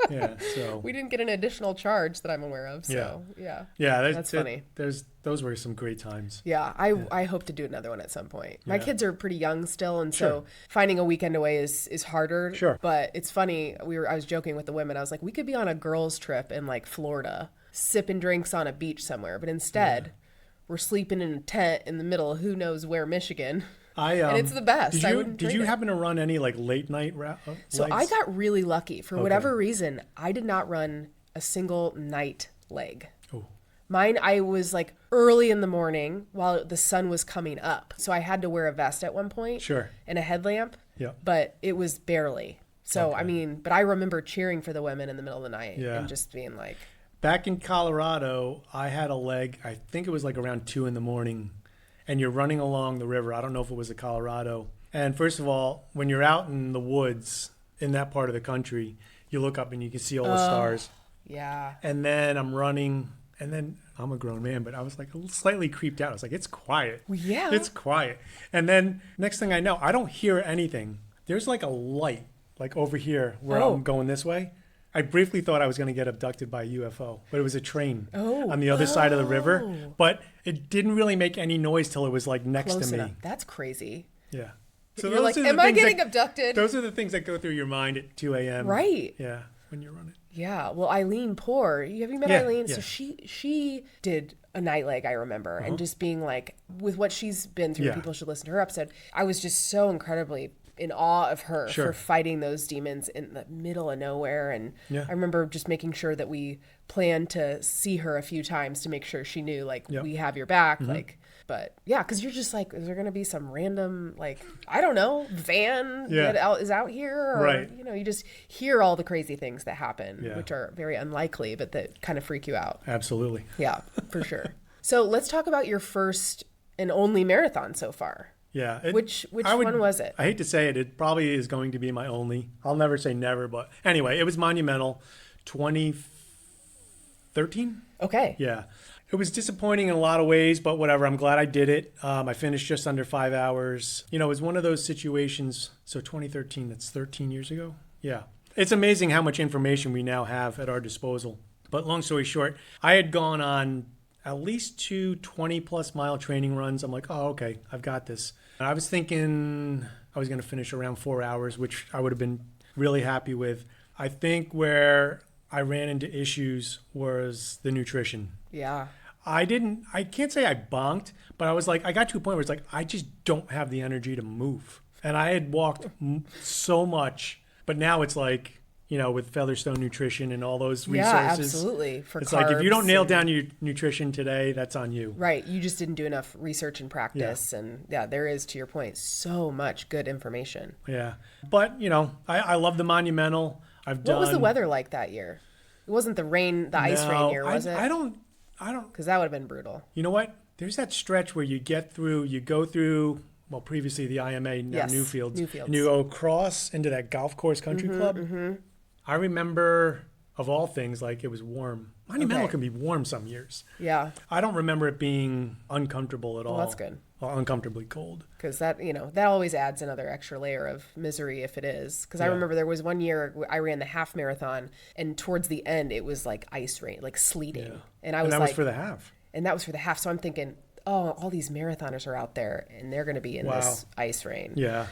Yeah. So we didn't get an additional charge that I'm aware of. So yeah. That's funny. Those were some great times. Yeah. I hope to do another one at some point. My kids are pretty young still, and so finding a weekend away is harder. Sure. But it's funny. I was joking with the women. I was like, we could be on a girls' trip in like Florida, sipping drinks on a beach somewhere, but instead. We're sleeping in a tent in the middle of who knows where, Michigan. And it's the best. Did you happen to run any like late night legs? So I got really lucky. For whatever reason, I did not run a single night leg. Oh. Mine, I was like early in the morning while the sun was coming up. So I had to wear a vest at one point. Sure. And a headlamp. Yeah. But it was barely. So, but I remember cheering for the women in the middle of the night and just being like. Back in Colorado, I had a leg, I think it was like around 2 a.m, and you're running along the river. I don't know if it was the Colorado. And first of all, when you're out in the woods in that part of the country, you look up and you can see all the stars. Yeah. And then I'm running, and then I'm a grown man, but I was like slightly creeped out. I was like, it's quiet. Yeah. It's quiet. And then next thing I know, I don't hear anything. There's like a light like over here where I'm going this way. I briefly thought I was going to get abducted by a UFO, but it was a train on the other side of the river. But it didn't really make any noise till it was like next Close to me. enough. That's crazy. Yeah. So you're like, am I getting abducted? Those are the things that go through your mind at 2 a.m. Right. Yeah, when you're running. Yeah. Well, Eileen Poor, have you met Eileen? Yeah. So she did a night leg, I remember, and just being like, with what she's been through, people should listen to her episode. I was just so incredibly in awe of her for fighting those demons in the middle of nowhere. And I remember just making sure that we planned to see her a few times to make sure she knew, like, we have your back. Like, but yeah, because you're just like, is there going to be some random, like, I don't know, van that is out here? Or, you just hear all the crazy things that happen, which are very unlikely, but that kind of freak you out. Absolutely. Yeah, for sure. So let's talk about your first and only marathon so far. Yeah. Which one was it? I hate to say it. It probably is going to be my only. I'll never say never, but anyway, it was Monumental 2013. Okay. Yeah. It was disappointing in a lot of ways, but whatever. I'm glad I did it. I finished just under 5 hours. It was one of those situations. So 2013, that's 13 years ago. Yeah. It's amazing how much information we now have at our disposal. But long story short, I had gone on at least 2 20-plus mile training runs. I'm like, oh, okay, I've got this. And I was thinking I was going to finish around 4 hours, which I would have been really happy with. I think where I ran into issues was the nutrition. Yeah. I can't say I bonked, but I was like, I got to a point where it's like, I just don't have the energy to move. And I had walked so much, but now it's like, with Featherstone Nutrition and all those resources. Yeah, absolutely. It's like, if you don't nail down your nutrition today, that's on you. Right. You just didn't do enough research and practice. Yeah. And there is, to your point, so much good information. Yeah. But, I love the Monumental. What was the weather like that year? It wasn't the ice rain year, was it? I don't. Because that would have been brutal. You know what? There's that stretch where you go through, well, previously the IMA, now Newfields. And you go across into that golf course country club. Mm-hmm. I remember, of all things, like it was warm. Monumental can be warm some years. Yeah. I don't remember it being uncomfortable at all. Well, that's good. Well, uncomfortably cold. Because that always adds another extra layer of misery if it is. Because I remember there was one year I ran the half marathon, and towards the end it was like ice rain, like sleeting. Yeah. And that was for the half. And that was for the half. So I'm thinking, all these marathoners are out there, and they're going to be in this ice rain. Yeah.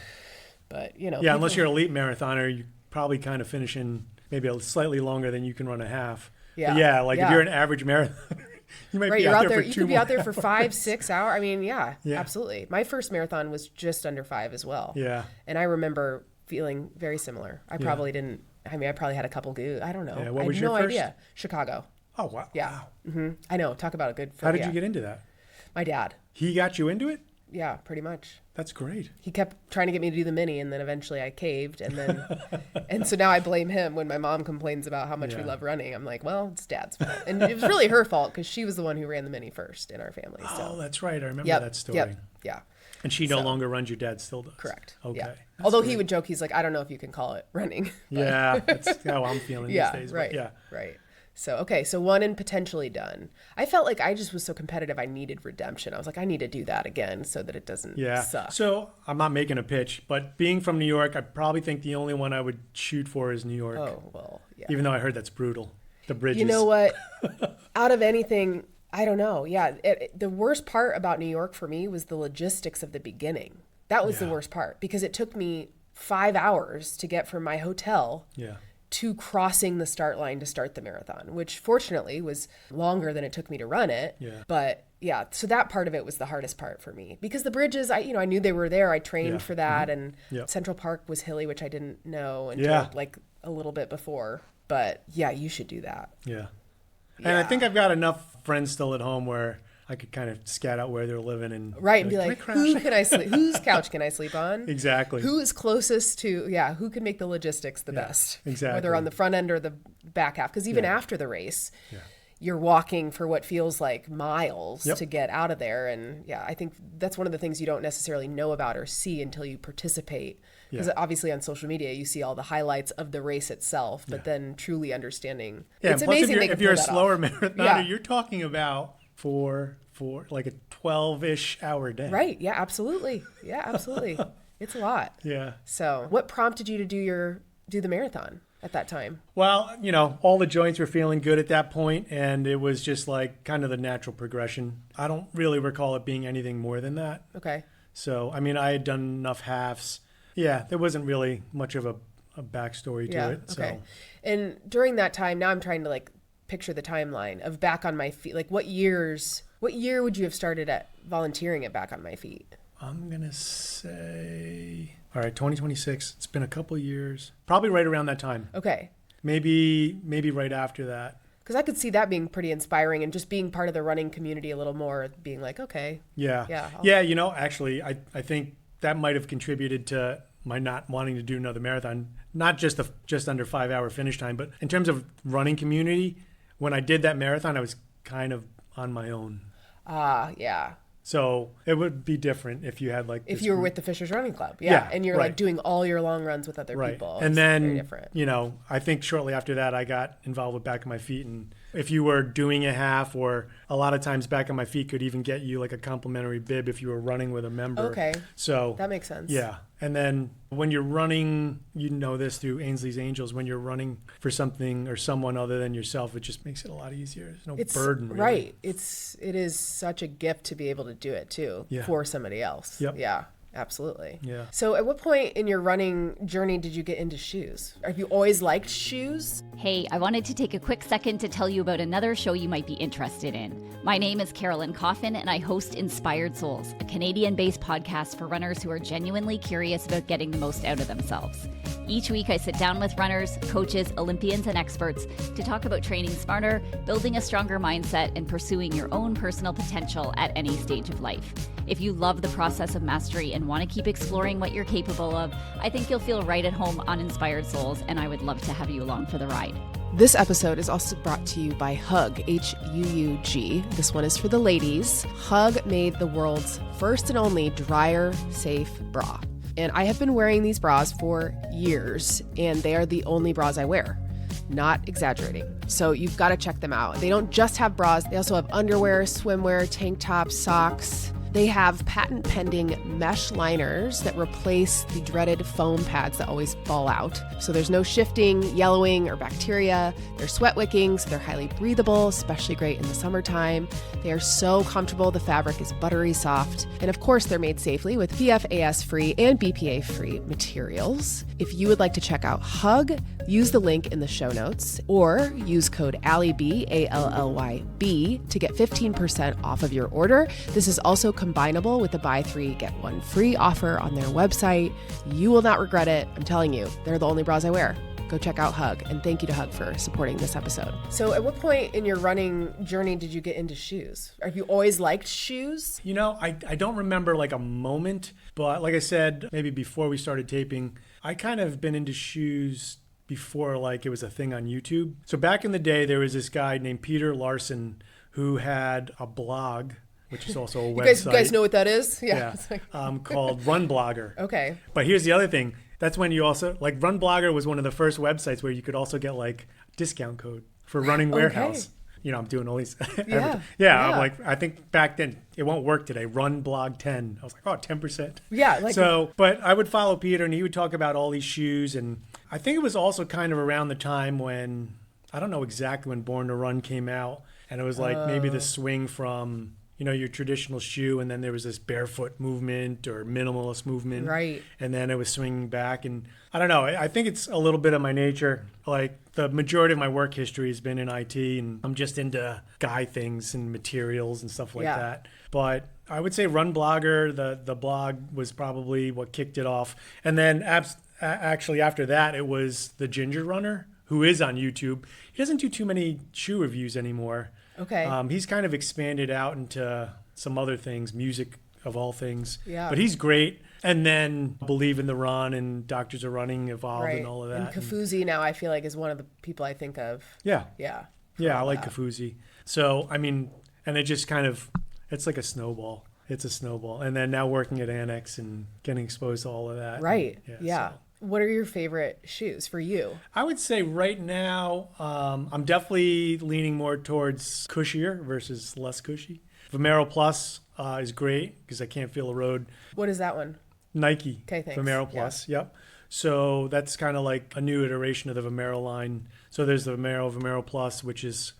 But, unless you're an elite marathoner, you probably kind of finish in maybe slightly longer than you can run a half. Yeah. But if you're an average marathoner, you might be out there for 2 You could be out there for 5-6 hours. I mean, absolutely. My first marathon was just under 5 as well. Yeah. And I remember feeling very similar. I probably didn't. I mean, I probably had a couple I don't know. Yeah, what was I had your first? Idea. Chicago. Oh, wow. Yeah. Wow. Mm-hmm. I know. Talk about a good. How did you get into that? My dad. He got you into it? Yeah, pretty much. That's great. He kept trying to get me to do the mini, and then eventually I caved, and then, and so now I blame him when my mom complains about how much we love running. I'm like, well, it's Dad's fault, and it was really her fault because she was the one who ran the mini first in our family. So. Oh, that's right. I remember that story. Yeah. And she no longer runs. Your dad still does. Correct. Okay. Yeah. Although he would joke, he's like, I don't know if you can call it running. Yeah, that's how I'm feeling these days. Right. But yeah. Right. So, so one and potentially done. I felt like I just was so competitive, I needed redemption. I was like, I need to do that again so that it doesn't suck. So I'm not making a pitch, but being from New York, I probably think the only one I would shoot for is New York. Oh, well, yeah. Even though I heard that's brutal. The bridges. You know what? Out of anything, I don't know. Yeah. The worst part about New York for me was the logistics of the beginning. That was the worst part because it took me 5 hours to get from my hotel to crossing the start line to start the marathon, which fortunately was longer than it took me to run it. Yeah. But so that part of it was the hardest part for me because the bridges, I knew they were there. I trained for that. And Central Park was hilly, which I didn't know until like a little bit before. But you should do that. Yeah. And I think I've got enough friends still at home where I could kind of scat out where they're living and be like, who can I sleep? Whose couch can I sleep on? Exactly. Who is closest to who can make the logistics the best? Exactly. Whether on the front end or the back half, because even after the race, you're walking for what feels like miles to get out of there, and I think that's one of the things you don't necessarily know about or see until you participate. Because obviously on social media you see all the highlights of the race itself, but then truly understanding, it's amazing. If you're a slower marathoner, you're talking about for like a 12-ish hour day. Right. Yeah, absolutely. It's a lot. Yeah. So what prompted you to do the marathon at that time? Well, all the joints were feeling good at that point, and it was just like kind of the natural progression. I don't really recall it being anything more than that. Okay. So, I mean, I had done enough halves. Yeah, there wasn't really much of a backstory to it. Okay. So. And during that time, now I'm trying to picture the timeline of Back on My Feet. What year would you have started at volunteering at Back on My Feet? I'm going to say, all right, 2026. It's been a couple years. Probably right around that time. Okay. Maybe right after that. Because I could see that being pretty inspiring and just being part of the running community a little more, being like, okay. Yeah. Actually, I think that might have contributed to my not wanting to do another marathon. Not just under 5 hour finish time, but in terms of running community, when I did that marathon, I was kind of on my own. Yeah. So it would be different if you had if you were with the Fishers Running Club. Yeah. And you're doing all your long runs with other people. And then, very different. I think shortly after that, I got involved with Back on My Feet. And if you were doing a half, or a lot of times Back on My Feet could even get you a complimentary bib if you were running with a member. Okay. So that makes sense. Yeah. And then when you're running, this through 𝐭𝐴NSLEE's when you're running for something or someone other than yourself, it just makes it a lot easier. There's no burden. Really. Right. It is such a gift to be able to do it too for somebody else. Yep. Yeah. Absolutely. Yeah. So at what point in your running journey did you get into shoes? Have you always liked shoes? Hey, I wanted to take a quick second to tell you about another show you might be interested in. My name is Carolyn Coffin, and I host Inspired Souls, a Canadian-based podcast for runners who are genuinely curious about getting the most out of themselves. Each week, I sit down with runners, coaches, Olympians, and experts to talk about training smarter, building a stronger mindset, and pursuing your own personal potential at any stage of life. If you love the process of mastery and want to keep exploring what you're capable of, I think you'll feel right at home on Inspired Souls, and I would love to have you along for the ride. This episode is also brought to you by 𝐭𝐤, H-U-U-G. This one is for the ladies. 𝐭𝐤 made the world's first and only dryer safe bra. And I have been wearing these bras for years, and they are the only bras I wear. Not exaggerating. So you've got to check them out. They don't just have bras, they also have underwear, swimwear, tank tops, socks. They have patent-pending mesh liners that replace the dreaded foam pads that always fall out. So there's no shifting, yellowing, or bacteria. They're sweat wicking, so they're highly breathable, especially great in the summertime. They are so comfortable. The fabric is buttery soft. And of course, they're made safely with PFAS-free and BPA-free materials. If you would like to check out 𝐭𝐤, use the link in the show notes or use code ALLYB, ALLYB, to get 15% off of your order. This is also combinable with the buy 3, get 1 free offer on their website. You will not regret it. I'm telling you, they're the only bras I wear. Go check out 𝐭𝐤, and thank you to 𝐭𝐤 for supporting this episode. So at what point in your running journey did you get into shoes? Have you always liked shoes? You know, I don't remember like a moment, but like I said, maybe before we started taping, I kind of been into shoes before like it was a thing on YouTube. So back in the day, there was this guy named Peter Larson who had a blog, which is also a website. You guys know what that is? Yeah. Called Run Blogger. Okay. But here's the other thing. That's when you also, like Run Blogger was one of the first websites where you could also get like discount code for Running Warehouse. You know, I'm doing all these. Yeah. I'm like, I think back then, it won't work today. Run Blog 10. I was like, oh, 10%. Yeah. But I would follow Peter and he would talk about all these shoes. And I think it was also kind of around the time when, I don't know exactly when Born to Run came out. And it was like maybe the swing from, you know, your traditional shoe, and then there was this barefoot movement or minimalist movement. Right. And then it was swinging back. And I don't know, I think it's a little bit of my nature. Like the majority of my work history has been in IT, and I'm just into guy things and materials and stuff like that. But I would say Run Blogger, the blog was probably what kicked it off. And then actually after that, it was the Ginger Runner, who is on YouTube. He doesn't do too many shoe reviews anymore. Okay. He's kind of expanded out into some other things, music of all things. Yeah. But he's great. And then Believe in the Run and Doctors Are Running evolved and all of that. And 𝐭𝐤𝐢𝐬 now I feel like is one of the people I think of. Yeah. Yeah. Yeah, I like 𝐭𝐤𝐢𝐬. So, I mean, and it just kind of, it's like a snowball. It's a snowball. And then now working at Annex and getting exposed to all of that. Right. And, yeah. So. What are your favorite shoes for you? I would say right now, I'm definitely leaning more towards cushier versus less cushy. Vomero Plus is great because I can't feel the road. What is that one? Nike. Okay, thanks. Vomero Plus, yep. So that's kind of like a new iteration of the Vomero line. So there's the Vomero Plus, which is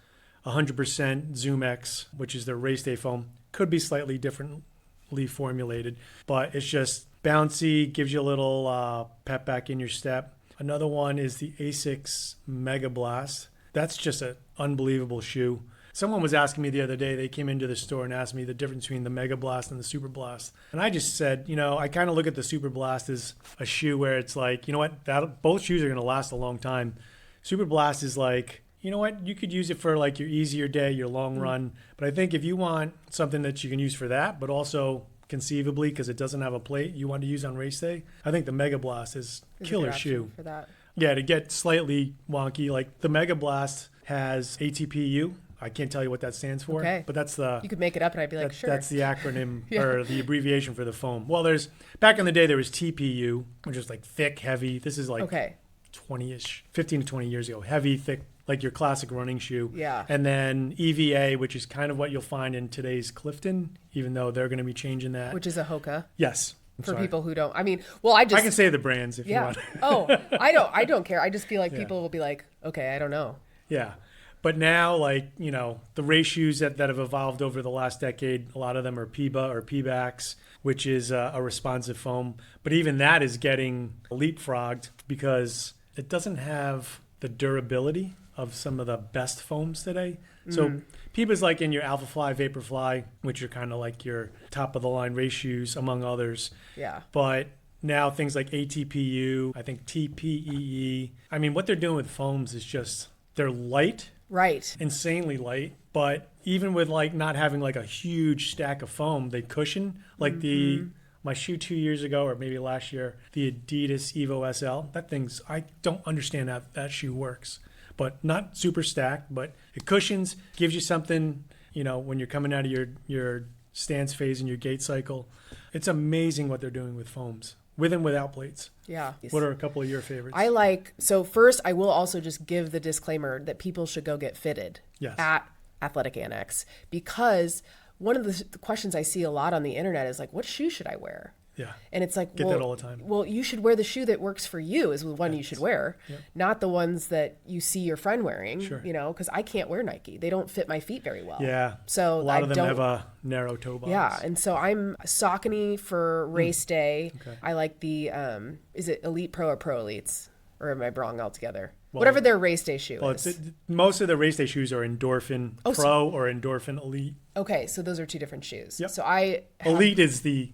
100% Zoom X, which is their race day foam. Could be slightly differently formulated, but it's just bouncy, gives you a little pep back in your step. Another one is the ASICS Mega Blast. That's just an unbelievable shoe. Someone was asking me the other day, they came into the store and asked me the difference between the Mega Blast and the Super Blast. And I just said, you know, I kind of look at the Super Blast as a shoe where it's like, you know what, both shoes are going to last a long time. Super Blast is like, you know what, you could use it for like your easier day, your long run. But I think if you want something that you can use for that, but also conceivably, because it doesn't have a plate, you want to use on race day, I think the Mega Blast is killer shoe for that. Yeah, to get slightly wonky, like the Mega Blast has ATPU. I can't tell you what that stands for, but that's the... You could make it up and I'd be like, sure. That's the acronym or the abbreviation for the foam. Well, back in the day, there was TPU, which is like thick, heavy. This is like 20-ish, 15 to 20 years ago. Heavy, thick, like your classic running shoe. Yeah. And then EVA, which is kind of what you'll find in today's Clifton, even though they're going to be changing that. Which is a 𝐭𝐤𝐢. Yes. For people who don't, I mean, well, I can say the brands if you want. I don't care. I just feel like people will be like, okay, I don't know. Yeah. But now, like, you know, the race shoes that have evolved over the last decade, a lot of them are PBA or PBACs, which is a responsive foam. But even that is getting leapfrogged because it doesn't have the durability of some of the best foams today. So PBA's like in your Alpha Fly, Vaporfly, which are kind of like your top of the line race shoes, among others. Yeah. But now things like ATPU, I think TPEE. I mean, what they're doing with foams is just, they're light. Right. Insanely light. But even with like not having like a huge stack of foam, they cushion. Like my shoe 2 years ago, or maybe last year, the Adidas Evo SL, that thing's, I don't understand how that shoe works. But not super stacked, but it cushions, gives you something, you know, when you're coming out of your stance phase in your gait cycle. It's amazing what they're doing with foams, with and without plates. Yeah. What are a couple of your favorites? So first, I will also just give the disclaimer that people should go get fitted at Athletic Annex, because one of the questions I see a lot on the internet is like, what shoe should I wear? Yeah. And it's like, Get that all the time. Well, you should wear the shoe that works for you is the one you should wear, not the ones that you see your friend wearing, you know, because I can't wear Nike. They don't fit my feet very well. Yeah. So a lot of them have a narrow toe box. Yeah. And so I'm Saucony for race day. Okay. I like the, is it Elite Pro or Pro Elites? Or am I wrong altogether? Well, whatever their race day shoe is. Most of the race day shoes are Endorphin Pro or Endorphin Elite. Okay, so those are two different shoes. Yep. So I Elite is the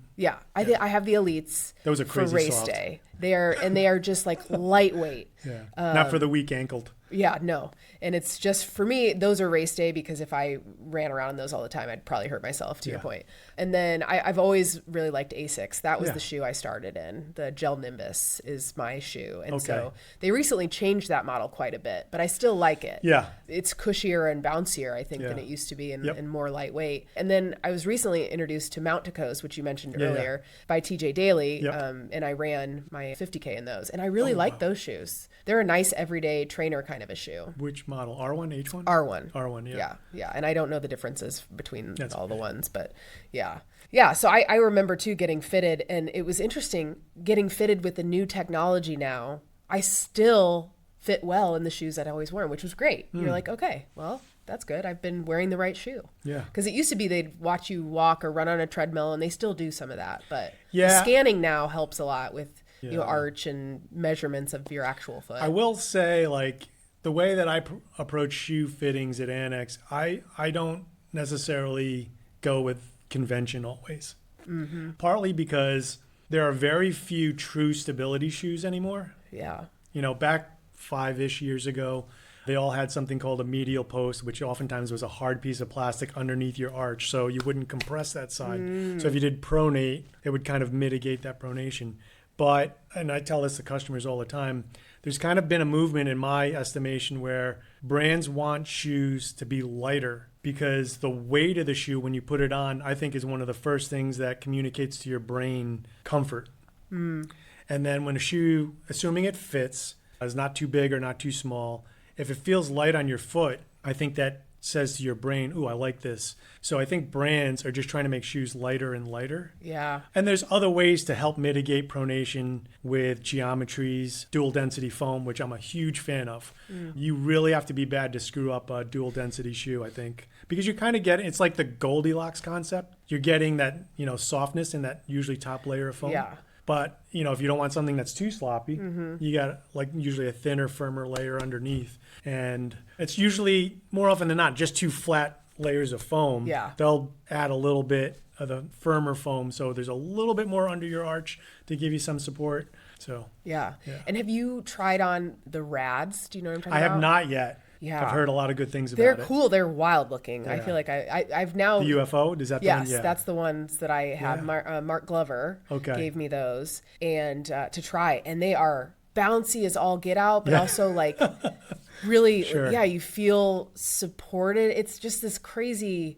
I have the Elites. Those are crazy for race soft. day. They are just like lightweight. Yeah. Not for the weak ankled. Yeah, no. And it's just, for me, those are race day, because if I ran around in those all the time, I'd probably hurt myself, to your point. And then I've always really liked Asics. That was the shoe I started in. The Gel Nimbus is my shoe. And so they recently changed that model quite a bit, but I still like it. Yeah. It's cushier and bouncier, I think, than it used to be, and more lightweight. And then I was recently introduced to Mount Tacos, which you mentioned earlier, by TJ Daly. And I ran my 50K in those. And I really like those shoes. They're a nice everyday trainer kind of a shoe. Which model? R1, H1? R1. R1, yeah. Yeah. And I don't know the differences between all the ones, but yeah. Yeah. So I remember too getting fitted, and it was interesting getting fitted with the new technology now. I still fit well in the shoes that I always worn, which was great. You're like, okay, well, that's good. I've been wearing the right shoe. Yeah. Because it used to be they'd watch you walk or run on a treadmill, and they still do some of that. But the scanning now helps a lot with arch and measurements of your actual foot. I will say, like, the way that I approach shoe fittings at Annex, I don't necessarily go with convention always. Partly because there are very few true stability shoes anymore. Yeah. You know, back 5-ish years ago, they all had something called a medial post, which oftentimes was a hard piece of plastic underneath your arch, so you wouldn't compress that side. So if you did pronate, it would kind of mitigate that pronation. But, and I tell this to customers all the time, there's kind of been a movement in my estimation where brands want shoes to be lighter, because the weight of the shoe when you put it on, I think, is one of the first things that communicates to your brain comfort. And then when a shoe, assuming it fits, is not too big or not too small, if it feels light on your foot, I think that says to your brain, ooh, I like this. So I think brands are just trying to make shoes lighter and lighter. Yeah. And there's other ways to help mitigate pronation with geometries, dual density foam, which I'm a huge fan of. You really have to be bad to screw up a dual density shoe, I think, because you're kind of getting, it's like the Goldilocks concept. You're getting that, you know, softness in that usually top layer of foam. Yeah. But, you know, if you don't want something that's too sloppy, you got like usually a thinner, firmer layer underneath. And it's usually, more often than not, just two flat layers of foam. Yeah. They'll add a little bit of the firmer foam, so there's a little bit more under your arch to give you some support. So yeah. And have you tried on the Rads? Do you know what I'm talking about? I have not yet. Yeah. I've heard a lot of good things about They're it. cool. They're wild looking. I feel like I've now... The UFO? Is that the one? Yes, that's the ones that I have. Mark Glover gave me those and to try. And they are bouncy as all get out, but also like really, you feel supported. It's just this crazy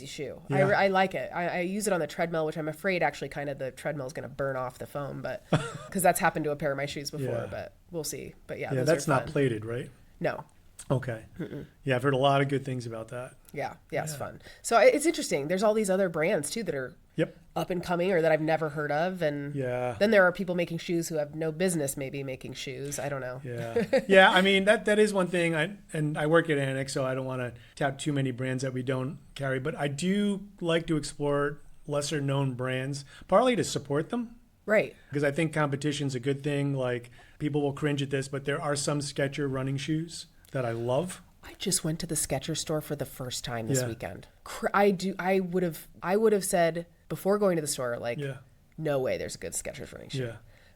shoe. I like it. I use it on the treadmill, which I'm afraid actually kind of the treadmill is going to burn off the foam, but because that's happened to a pair of my shoes before, but we'll see. But yeah, those that's are not fun. plated, right? No. Okay. Yeah, I've heard a lot of good things about that. Yeah, it's fun. So it's interesting. There's all these other brands too that are up and coming or that I've never heard of. And then there are people making shoes who have no business maybe making shoes. I don't know. Yeah. I mean, that is one thing. I work at Annex, so I don't want to tout too many brands that we don't carry. But I do like to explore lesser known brands, partly to support them. Right. Because I think competition's a good thing. Like, people will cringe at this, but there are some Skechers running shoes that I love. I just went to the Skechers store for the first time this weekend. I would have said before going to the store, like, no way there's a good Skechers running shoe.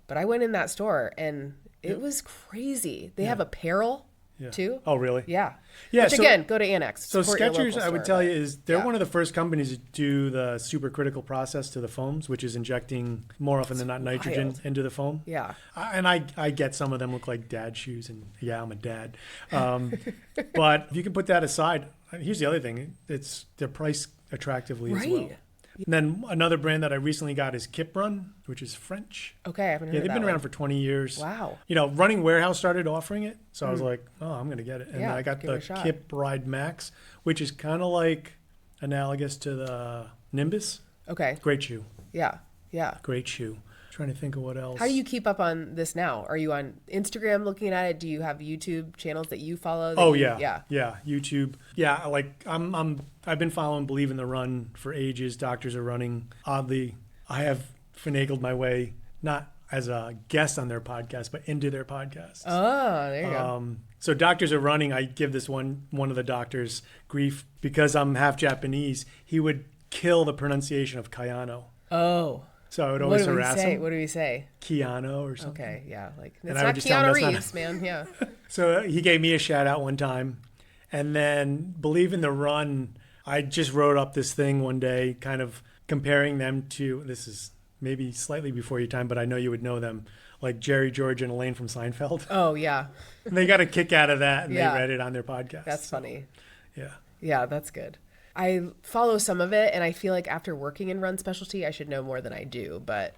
But I went in that store and it was crazy. They have apparel too. Oh, really? Yeah. Yeah. Which again, go to Annex. So Skechers, I would tell you, is they're one of the first companies to do the supercritical process to the foams, which is injecting more often than not nitrogen into the foam. Yeah. And I get some of them look like dad shoes, and I'm a dad. But if you can put that aside, here's the other thing: they're priced attractively as well. And then another brand that I recently got is Kiprun, which is French. Okay, I haven't heard of that. They've been around for 20 years. Wow. Running Warehouse started offering it, so I was like, oh, I'm going to get it. And I got the Kip Ride Max, which is kind of like analogous to the Nimbus. Okay. Great shoe. Yeah. Great shoe. Trying to think of what else. How do you keep up on this now? Are you on Instagram looking at it? Do you have YouTube channels that you follow? Yeah, YouTube. Yeah, like I've been following Believe in the Run for ages. Doctors Are Running. Oddly, I have finagled my way, not as a guest on their podcast, but into their podcast. Oh, there you go. So Doctors Are Running, I give this one of the doctors grief because I'm half Japanese. He would kill the pronunciation of Kayano. Oh. So I would always harass him. What do we say? Keanu or something. Okay, yeah. Like, it's not Keanu Reeves, man. Yeah. So he gave me a shout out one time. And then Believe in the Run, I just wrote up this thing one day kind of comparing them to, this is maybe slightly before your time, but I know you would know them, like Jerry, George, and Elaine from Seinfeld. Oh, yeah. And they got a kick out of that, and they read it on their podcast. That's funny. Yeah. Yeah, that's good. I follow some of it, and I feel like after working in run specialty, I should know more than I do. But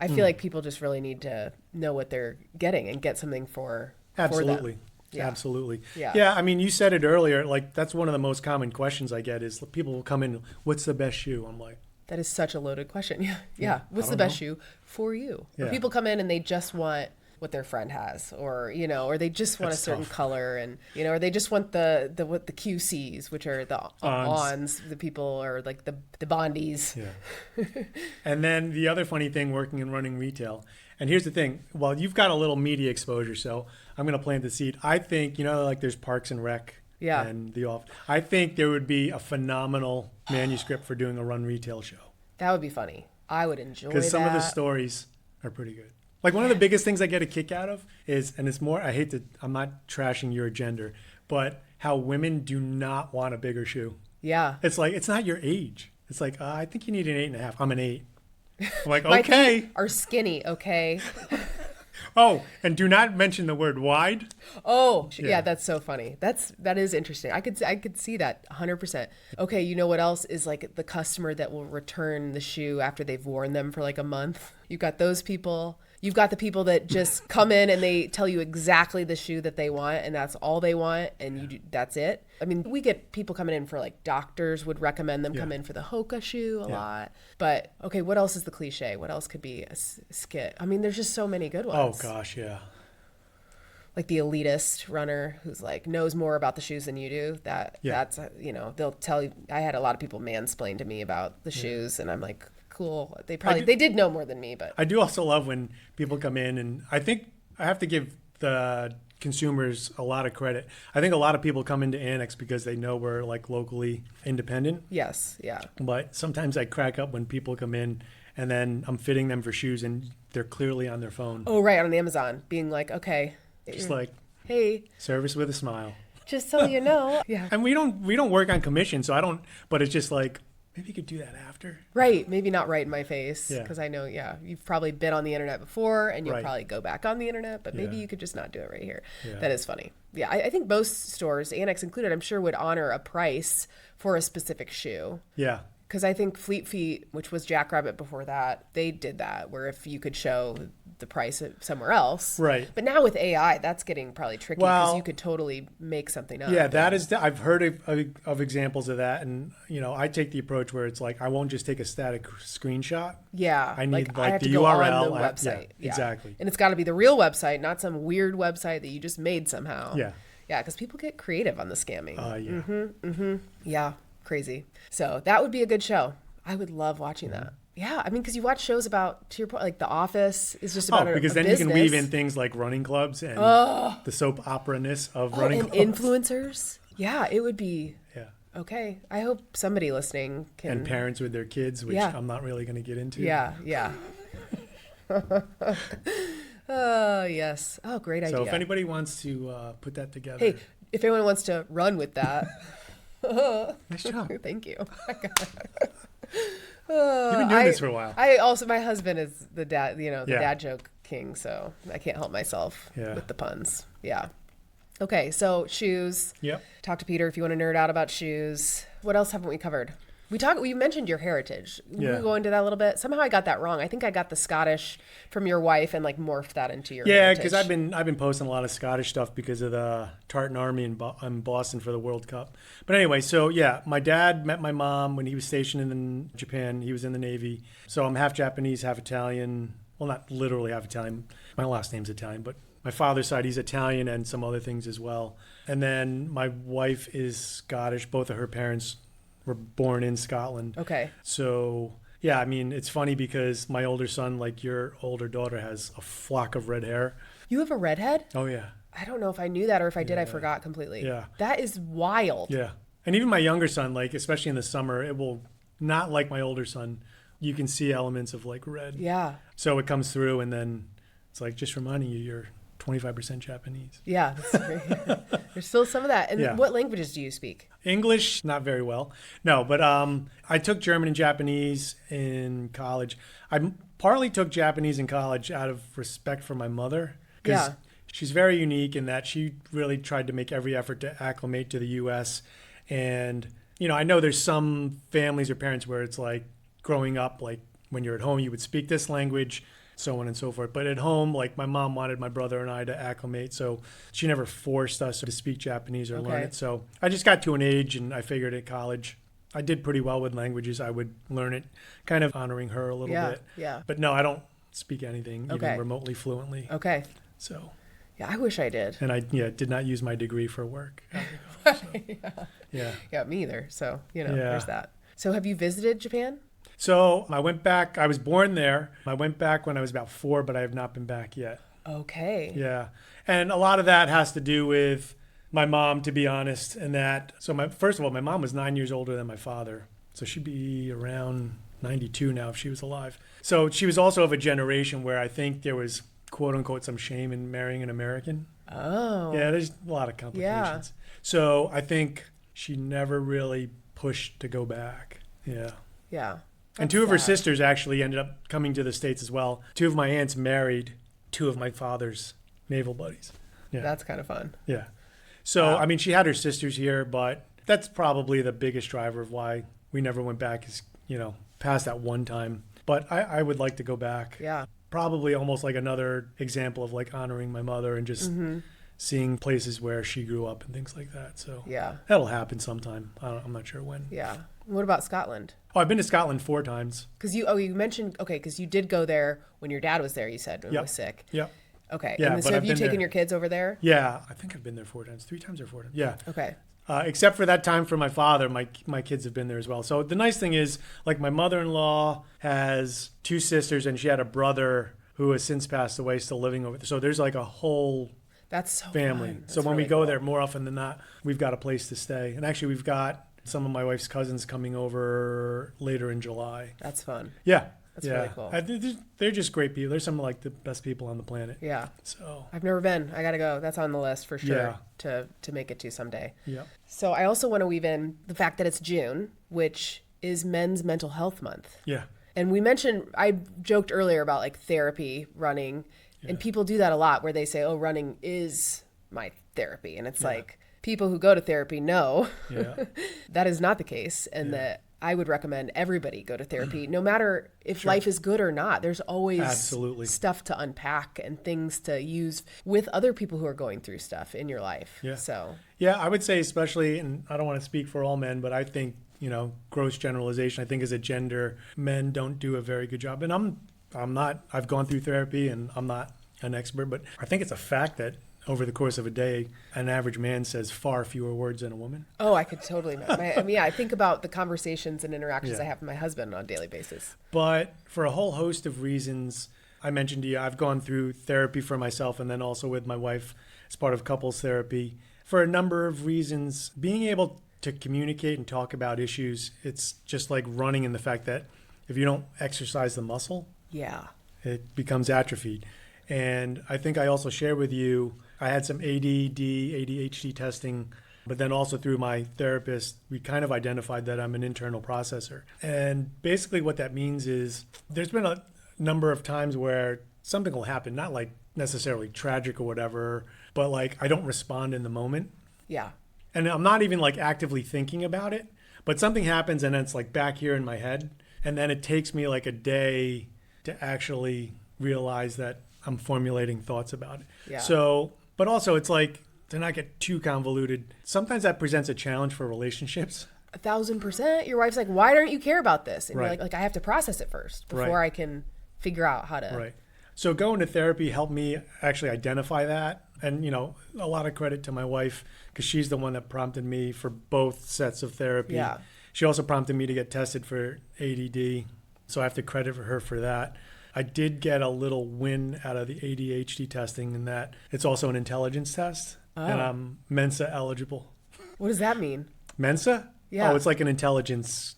I feel like people just really need to know what they're getting and get something for Absolutely. them. Yeah. Absolutely. Yeah. I mean, you said it earlier. Like, that's one of the most common questions I get is people will come in, what's the best shoe? I'm like, that is such a loaded question. Yeah. What's the best shoe for you? Or people come in and they just want what their friend has, or or they just want a certain color, and or they just want the QCs, which are the ons, the people, or like the Bondies. Yeah. And then the other funny thing, working and running retail, and here's the thing, well, you've got a little media exposure, so I'm going to plant the seed. I think, like there's Parks and Rec and the off. I think there would be a phenomenal manuscript for doing a run retail show. That would be funny. I would enjoy that. Because some of the stories are pretty good. Like, one of the biggest things I get a kick out of is, and it's more, I'm not trashing your gender, but how women do not want a bigger shoe. Yeah. It's like, it's not your age. It's like, I think you need an 8.5. I'm an 8. I'm like, My okay. feet are skinny, okay. Oh, and do not mention the word wide. Oh, yeah, that's so funny. That is interesting. I could see that 100%. Okay, you know what else is like the customer that will return the shoe after they've worn them for like a month? You've got those people. You've got the people that just come in and they tell you exactly the shoe that they want, and that's all they want, and that's it. I mean, we get people coming in for, like, doctors would recommend them come in for the Hoka shoe a lot. But, okay, what else is the cliche? What else could be a skit? I mean, there's just so many good ones. Oh, gosh, yeah. Like the elitist runner who's, like, knows more about the shoes than you do. That's, they'll tell you. I had a lot of people mansplain to me about the shoes, and I'm like, cool. They did know more than me, but I do also love when people come in, and I think I have to give the consumers a lot of credit. I think a lot of people come into Annex because they know we're like locally independent. Yes, yeah. But sometimes I crack up when people come in and then I'm fitting them for shoes and they're clearly on their phone. Oh, right, on Amazon, being like, okay, just like, hey, service with a smile. Just so you know. Yeah. And we don't work on commission, so I don't. But it's just like, maybe you could do that after. Right. Maybe not right in my face. Because I know, you've probably been on the internet before and you'll probably go back on the internet, but maybe you could just not do it right here. Yeah. That is funny. Yeah. I think most stores, Annex included, I'm sure would honor a price for a specific shoe. Yeah. Because I think Fleet Feet, which was Jackrabbit before that, they did that, where if you could show the price somewhere else. Right. But now with AI, that's getting probably tricky because you could totally make something up. Yeah, that is. I've heard of examples of that, and I take the approach where it's like I won't just take a static screenshot. Yeah, I need I have the to go URL, on the website. Yeah, exactly. And it's got to be the real website, not some weird website that you just made somehow. Yeah. Yeah, because people get creative on the scamming. Yeah. Yeah, crazy. So that would be a good show. I would love watching that. Yeah, I mean, because you watch shows about, to your point, like The Office is just about because a then business. you can weave in things like running clubs and the soap opera-ness of running and clubs. influencers. Yeah, it would be. Yeah. Okay, I hope somebody listening can. And parents with their kids, which I'm not really going to get into. Yeah. Yes. Oh, great idea. So if anybody wants to put that together. Hey, if anyone wants to run with that. Nice job. Thank you. You've been doing this for a while. My husband is the dad, dad joke king, so I can't help myself with the puns. Yeah. Okay, so shoes. Yep. Talk to Peter if you want to nerd out about shoes. What else haven't we covered? We mentioned your heritage. Can we go into that a little bit? Somehow I got that wrong. I think I got the Scottish from your wife and like morphed that into your heritage. Because I've been posting a lot of Scottish stuff because of the Tartan Army in Boston for the World Cup. But anyway, so my dad met my mom when he was stationed in Japan. He was in the Navy. So I'm half Japanese, half Italian. Well, not literally half Italian. My last name's Italian, but my father's side, he's Italian and some other things as well. And then my wife is Scottish. Both of her parents were born in Scotland. Okay. So, yeah, I mean, it's funny because my older son, like your older daughter, has a flock of red hair. You have a redhead? Oh, yeah. I don't know if I knew that or if I did, I forgot completely. Yeah. That is wild. Yeah. And even my younger son, like, especially in the summer, it will not like my older son. You can see elements of like red. Yeah. So it comes through and then it's like, just reminding you, you're 25% Japanese. Yeah. There's still some of that. And what languages do you speak? English, not very well. No, but I took German and Japanese in college. I partly took Japanese in college out of respect for my mother. Because she's very unique in that she really tried to make every effort to acclimate to the U.S. And, I know there's some families or parents where it's like growing up, like when you're at home, you would speak this language, so on and so forth. But at home, like my mom wanted my brother and I to acclimate, so she never forced us to speak Japanese or learn it. So I just got to an age and I figured at college I did pretty well with languages. I would learn it, kind of honoring her a little bit. Yeah. But no, I don't speak anything even remotely fluently. Okay. So. Yeah, I wish I did. And I did not use my degree for work. Yeah, me either. So, there's that. So have you visited Japan? So I went back. I was born there. I went back when I was about 4, but I have not been back yet. Okay. Yeah. And a lot of that has to do with my mom, to be honest. And that, so first of all, my mom was 9 years older than my father. So she'd be around 92 now if she was alive. So she was also of a generation where I think there was, quote unquote, some shame in marrying an American. Oh. Yeah, there's a lot of complications. Yeah. So I think she never really pushed to go back. Yeah. Yeah. And 2 of her sisters actually ended up coming to the States as well. 2 of my aunts married 2 of my father's naval buddies. Yeah. That's kind of fun. Yeah. So, I mean, she had her sisters here, but that's probably the biggest driver of why we never went back is, past that one time. But I would like to go back. Yeah. Probably almost like another example of like honoring my mother and just seeing places where she grew up and things like that. So that'll happen sometime. I'm not sure when. Yeah. What about Scotland? Oh, I've been to Scotland 4 times. Because you mentioned, because you did go there when your dad was there, you said, when he was sick. Yep. Okay. Yeah, and so have you taken your kids over there? Yeah. I think I've been there 4 times, 3 times or 4 times. Yeah. Okay. Except for that time for my father, my kids have been there as well. So the nice thing is, like, my mother-in-law has 2 sisters and she had a brother who has since passed away still living over there. So there's like a whole family. Fun. So when we go there, more often than not, we've got a place to stay. And actually we've got some of my wife's cousins coming over later in July. That's fun. Yeah. That's really cool. They're just great people. They're some of like the best people on the planet. Yeah. So I've never been. I got to go. That's on the list for sure to make it to someday. Yeah. So I also want to weave in the fact that it's June, which is Men's Mental Health Month. Yeah. And I joked earlier about like therapy, running, and people do that a lot where they say, oh, running is my therapy. And it's like people who go to therapy know that is not the case and that I would recommend everybody go to therapy, no matter if life is good or not. There's always stuff to unpack and things to use with other people who are going through stuff in your life. Yeah. So yeah, I would say especially, and I don't want to speak for all men, but I think, gross generalization, I think as a gender, men don't do a very good job. And I'm not, I've gone through therapy and I'm not an expert, but I think it's a fact that over the course of a day, an average man says far fewer words than a woman. Oh, I could totally. I think about the conversations and interactions I have with my husband on a daily basis. But for a whole host of reasons, I mentioned to you, I've gone through therapy for myself and then also with my wife as part of couples therapy. For a number of reasons, being able to communicate and talk about issues, it's just like running in the fact that if you don't exercise the muscle, it becomes atrophied. And I think I also share with you, I had some ADD, ADHD testing, but then also through my therapist, we kind of identified that I'm an internal processor. And basically what that means is there's been a number of times where something will happen, not like necessarily tragic or whatever, but like I don't respond in the moment. Yeah. And I'm not even like actively thinking about it, but something happens and it's like back here in my head. And then it takes me like a day to actually realize that I'm formulating thoughts about it. Yeah. So, but also it's like, to not get too convoluted, sometimes that presents a challenge for relationships. 1,000%. Your wife's like, why don't you care about this? And you're like, I have to process it first before I can figure out how to. Right. So going to therapy helped me actually identify that. And, a lot of credit to my wife because she's the one that prompted me for both sets of therapy. Yeah. She also prompted me to get tested for ADD. So I have to credit her for that. I did get a little win out of the ADHD testing in that it's also an intelligence test. And I'm Mensa eligible. What does that mean? Mensa? Yeah. Oh, it's like an intelligence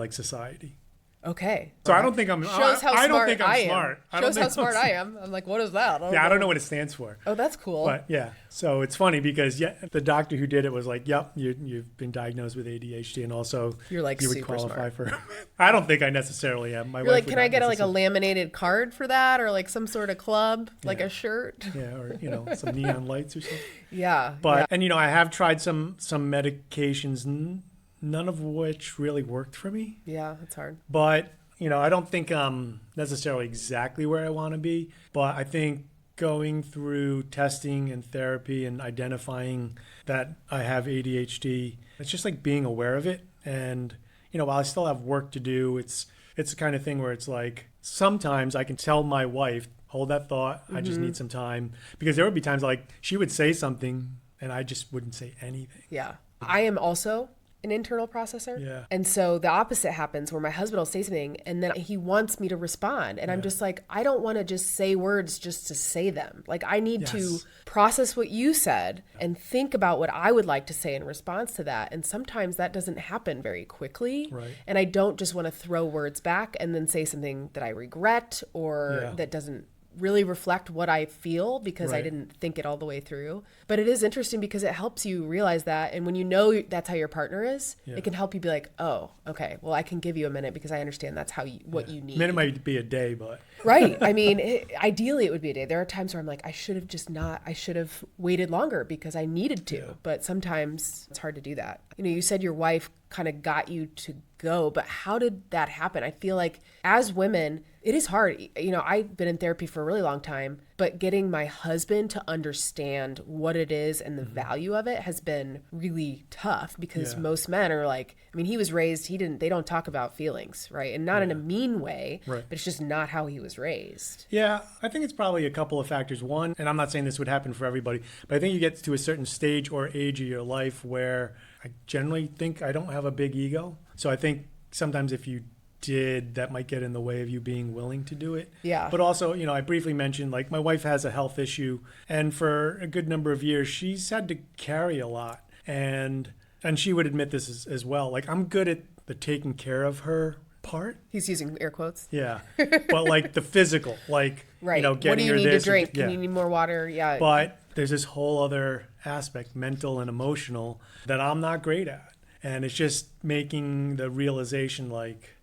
society. Okay. So I don't think I'm. Shows how I don't smart think I'm I am. smart. Shows how smart I am. I'm like, what is that? I don't know what it stands for. Oh, that's cool. But yeah, so it's funny because the doctor who did it was like, "Yep, you've been diagnosed with ADHD, and also you're like you would super qualify smart." for." I don't think I necessarily am. My You're wife like, would can I get not a laminated card for that, or like some sort of club, like a shirt? Yeah, or some neon lights or something. Yeah. But and I have tried some medications, none of which really worked for me. Yeah, it's hard. But I don't think I'm necessarily exactly where I want to be, but I think going through testing and therapy and identifying that I have ADHD, it's just like being aware of it. And, while I still have work to do, it's the kind of thing where it's like sometimes I can tell my wife, hold that thought, I just need some time. Because there would be times like she would say something and I just wouldn't say anything. Yeah. I am also an internal processor. Yeah. And so the opposite happens where my husband will say something and then he wants me to respond. And I'm just like, I don't want to just say words just to say them. Like I need to process what you said and think about what I would like to say in response to that. And sometimes that doesn't happen very quickly. Right. And I don't just want to throw words back and then say something that I regret or that doesn't really reflect what I feel because I didn't think it all the way through. But it is interesting because it helps you realize that. And when you know that's how your partner is, it can help you be like, oh, okay, well, I can give you a minute because I understand that's how what you need. A minute might be a day, but. Right. I mean, ideally it would be a day. There are times where I'm like, I should have waited longer because I needed to. Yeah. But sometimes it's hard to do that. You said your wife kind of got you to go, but how did that happen? I feel like as women, it is hard. I've been in therapy for a really long time, but getting my husband to understand what it is and the value of it has been really tough because most men are like, he was raised, they don't talk about feelings, right? And not in a mean way, but it's just not how he was raised. Yeah, I think it's probably a couple of factors. One, and I'm not saying this would happen for everybody, but I think you get to a certain stage or age of your life where I generally think I don't have a big ego. So I think sometimes if you did, that might get in the way of you being willing to do it. Yeah. But also, I briefly mentioned, like, my wife has a health issue, and for a good number of years, she's had to carry a lot. And she would admit this as well. Like, I'm good at the taking care of her part. He's using air quotes. Yeah. But, like, the physical, like, getting what do you her need this. To drink? Can you need more water? Yeah. But there's this whole other aspect, mental and emotional, that I'm not great at. And it's just making the realization, like,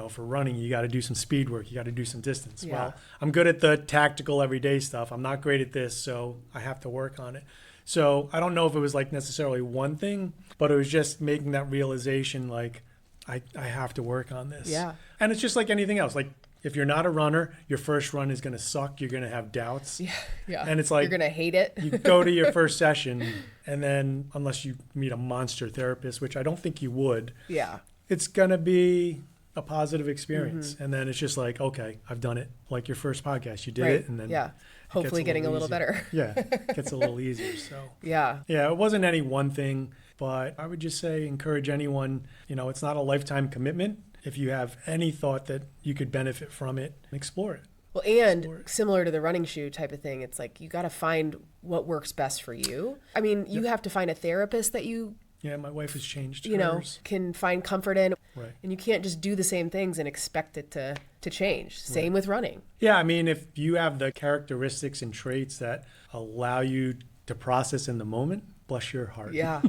for running, you got to do some speed work. You got to do some distance. Yeah. Well, I'm good at the tactical everyday stuff. I'm not great at this, so I have to work on it. So I don't know if it was like necessarily one thing, but it was just making that realization, like, I have to work on this. Yeah. And it's just like anything else. Like if you're not a runner, your first run is going to suck. You're going to have doubts. Yeah. Yeah. And it's like you're going to hate it. You go to your first session, and then unless you meet a monster therapist, which I don't think you would, yeah, it's going to be a positive experience. And then it's just like, okay, I've done it. Like your first podcast, you did it. And then hopefully getting a little better. Yeah. It gets a little easier. So yeah. It wasn't any one thing, but I would just say encourage anyone, it's not a lifetime commitment. If you have any thought that you could benefit from it, explore it. Well, and similar to the running shoe type of thing, it's like you got to find what works best for you. I mean, you have to find a therapist that you my wife has changed hers. Can find comfort in. Right. And you can't just do the same things and expect it to change. Same with running. Yeah, I mean, if you have the characteristics and traits that allow you to process in the moment, bless your heart. Yeah.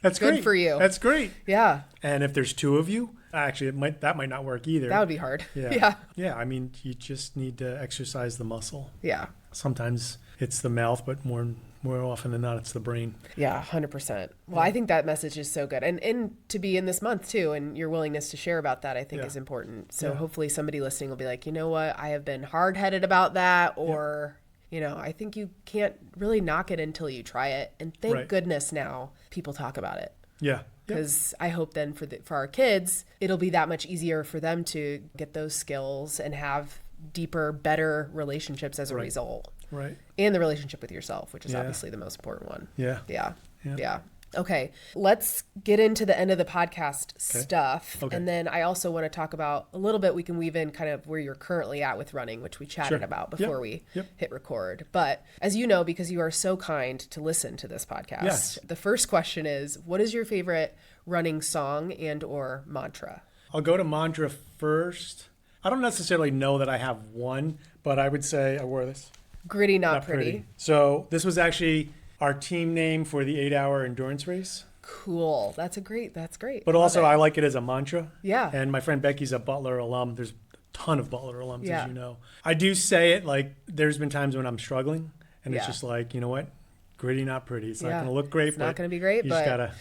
That's good great. for you. That's great. Yeah. And if there's two of you, actually, that might not work either. That would be hard. Yeah. Yeah, I mean, you just need to exercise the muscle. Yeah. Sometimes it's the mouth, but more often than not, it's the brain. Yeah, 100%. Well, I think that message is so good. And to be in this month, too, and your willingness to share about that, I think is important. So hopefully somebody listening will be like, you know what, I have been hard-headed about that, or... I think you can't really knock it until you try it. And thank goodness now people talk about it. Yeah. Because I hope then for our kids, it'll be that much easier for them to get those skills and have deeper, better relationships as a result. Right. And the relationship with yourself, which is obviously the most important one. Yeah. Yeah. Okay, let's get into the end of the podcast stuff. Okay. And then I also want to talk about a little bit, we can weave in kind of where you're currently at with running, which we chatted about before we hit record. But as you know, because you are so kind to listen to this podcast, the first question is, what is your favorite running song and or mantra? I'll go to mantra first. I don't necessarily know that I have one, but I would say I wore this. Gritty, not pretty. So this was actually our team name for the 8-hour endurance race. Cool. That's great. But also I like it as a mantra. Yeah. And my friend Becky's a Butler alum. There's a ton of Butler alums, as you know. I do say it like there's been times when I'm struggling and it's just like, you know what? Gritty, not pretty. It's not going to look great. It's not going to be great, you just got to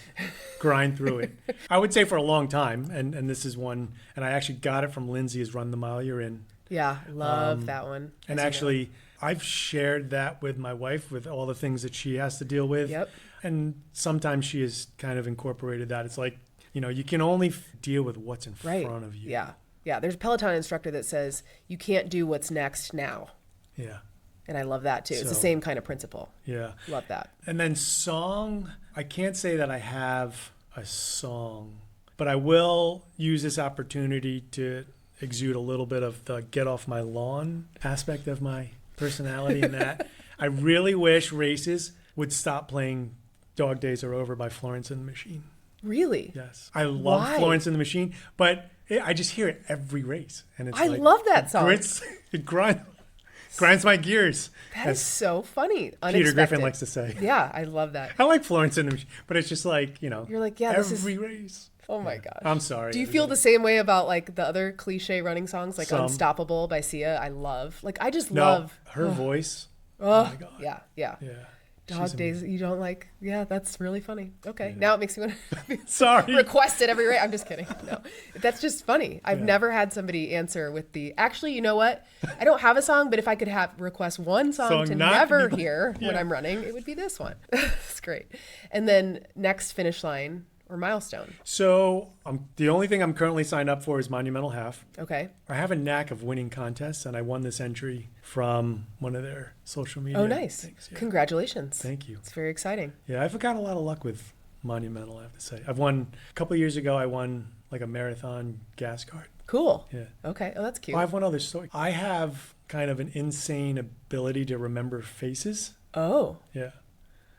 grind through it. I would say for a long time, and this is one, and I actually got it from Lindsay's Run the Mile You're In. Yeah, love that one. And actually, I've shared that with my wife, with all the things that she has to deal with. Yep. And sometimes she has kind of incorporated that. It's like, you can only deal with what's in front of you. Yeah. Yeah. There's a Peloton instructor that says you can't do what's next now. Yeah. And I love that too. It's the same kind of principle. Yeah. Love that. And then song, I can't say that I have a song, but I will use this opportunity to exude a little bit of the get off my lawn aspect of my personality in that. I really wish races would stop playing Dog Days Are Over by Florence and the Machine. Really? Yes. I love Florence and the Machine, but I just hear it every race. And it's I love that song. It grinds my gears. That is so funny. Unexpected. Peter Griffin likes to say. Yeah, I love that. I like Florence and the Machine, but it's just like, You're like, yeah, every race. Oh my gosh. I'm sorry. Do you feel the same way about like the other cliche running songs, like Unstoppable by Sia? I love. Like, I just love her voice. Oh my God. Yeah. Yeah. Dog Days you don't like. Yeah, that's really funny. Okay. Now it makes me want to request it every race. I'm just kidding. No, that's just funny. I've never had somebody answer with actually, you know what? I don't have a song, but if I could request one song to never hear when I'm running, it would be this one. That's great. And then next finish line or milestone. So the only thing I'm currently signed up for is Monumental Half. Okay. I have a knack of winning contests, and I won this entry from one of their social media. Oh, nice. Things. Yeah. Congratulations. Thank you. It's very exciting. Yeah, I've got a lot of luck with Monumental, I have to say. I've won, a couple of years ago, I won like a marathon gas card. Cool. Yeah. Okay. Oh, that's cute. I have one other story. I have kind of an insane ability to remember faces. Oh. Yeah.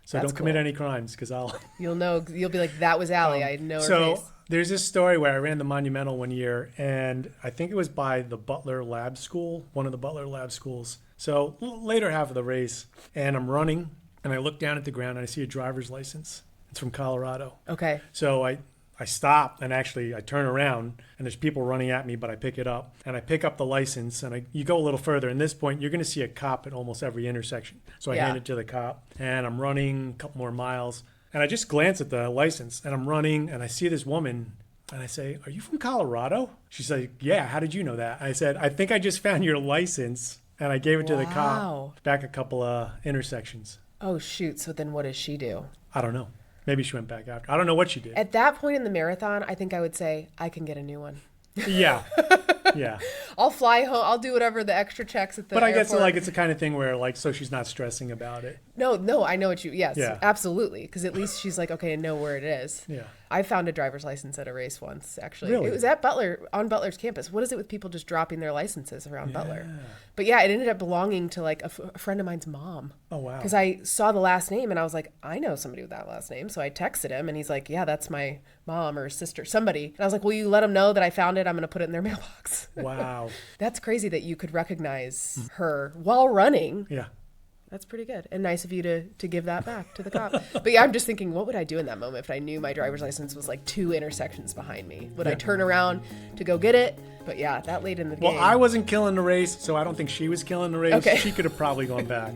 So don't commit any crimes because You'll know. You'll be like, that was Allie. I know her face. So there's this story where I ran the Monumental one year, and I think it was by the Butler Lab School, one of the Butler Lab schools. So later half of the race, and I'm running, and I look down at the ground, and I see a driver's license. It's from Colorado. Okay. So I stop, and actually I turn around, and there's people running at me, but I pick it up. And I pick up the license, and you go a little further. And at this point, you're going to see a cop at almost every intersection. So I hand it to the cop, and I'm running a couple more miles. And I just glance at the license, and I'm running, and I see this woman And I say, are you from Colorado? She's like, yeah, how did you know that? I said, I think I just found your license. And I gave it to the cop back a couple of intersections. Oh, shoot. So then what does she do? I don't know. Maybe she went back after. I don't know what she did. At that point in the marathon, I think I would say, I can get a new one. Yeah. Yeah. I'll fly home. I'll do whatever the extra checks at the airport. But I guess like it's the kind of thing where like, so she's not stressing about it. No, I know what yes, yeah. Absolutely. Because at least she's like, okay, I know where it is. Yeah. I found a driver's license at a race once, actually. Really? It was at on Butler's campus. What is it with people just dropping their licenses around Butler? But yeah, it ended up belonging to like a friend of mine's mom. Oh, wow. Because I saw the last name and I was like, I know somebody with that last name. So I texted him and he's like, yeah, that's my mom or sister, somebody. And I was like, will you let them know that I found it? I'm going to put it in their mailbox. Wow. That's crazy that you could recognize her while running. Yeah. That's pretty good. And nice of you to give that back to the cop. But yeah, I'm just thinking, what would I do in that moment if I knew my driver's license was like 2 intersections behind me? Would I turn around to go get it? But yeah, that late in the game. Well, I wasn't killing the race, so I don't think she was killing the race. Okay. She could have probably gone back.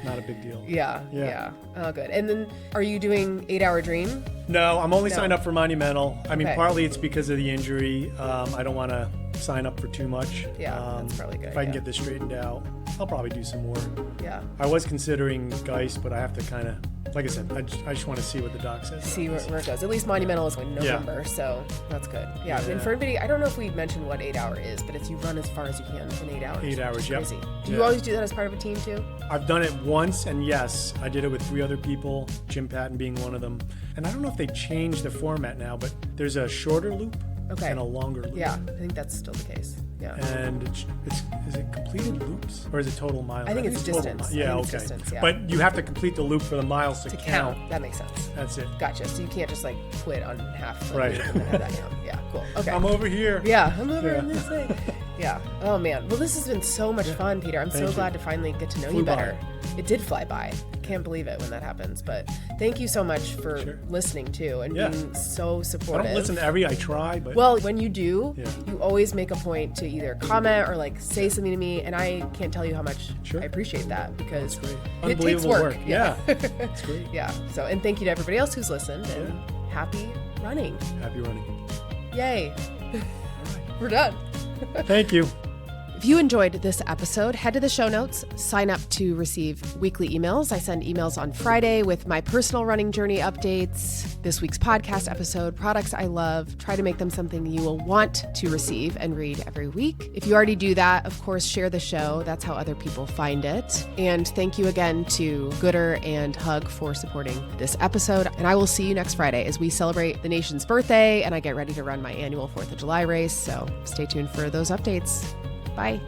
Not a big deal. Yeah. Oh, good. And then are you doing 8 Hour Dream? No, I'm only signed up for Monumental. I mean, Okay. partly it's because of the injury. I don't want to sign up for too much. Yeah, that's probably good. If I can get this straightened out, I'll probably do some more. Yeah. I was considering 𝐭𝐡𝐢𝐬, but I have to kind of, like I said, I just want to see what the doc says. See where it goes. At least Monumental is in November, so that's good. Yeah. And for everybody, I don't know if we mentioned what 8 Hour is, but it's you run as far as you can in 8 hours. 8 hours, It's yep. crazy. Do you always do that as part of a team too? I've done it once, and yes, I did it with 3 other people, Jim Patton being one of them. And I don't know if they changed the format now, but there's a shorter loop and a longer loop. Yeah, I think that's still the case. Yeah. And is it completed loops or is it total miles? I think it's total distance. Yeah, I think okay. it's distance, yeah. But you have to complete the loop for the miles to count. That makes sense. That's it. Gotcha. So you can't just like quit on half. Right. And then have that count. Yeah, cool. Okay. I'm over here. Yeah, I'm over in this thing. Yeah. Oh man. Well, this has been so much fun, Peter. I'm Thank so you. glad to finally get to know Flew you better. by. It did fly by. Can't believe it when that happens. But thank you so much for listening too and being so supportive. I don't listen to I try, but Well, when you do, Yeah. you always make a point to either comment or like say something to me, and I can't tell you how much I appreciate that because great. it takes Unbelievable work. Yeah. It's great. Yeah. So, and thank you to everybody else who's listened, and happy running. Happy running. Yay. We're done. Thank you. If you enjoyed this episode, head to the show notes, sign up to receive weekly emails. I send emails on Friday with my personal running journey updates, this week's podcast episode, products I love, try to make them something you will want to receive and read every week. If you already do that, of course, share the show. That's how other people find it. And thank you again to 𝐭𝐡𝐢𝐬 and Hug for supporting this episode. And I will see you next Friday as we celebrate the nation's birthday and I get ready to run my annual 4th of July race. So stay tuned for those updates. Bye.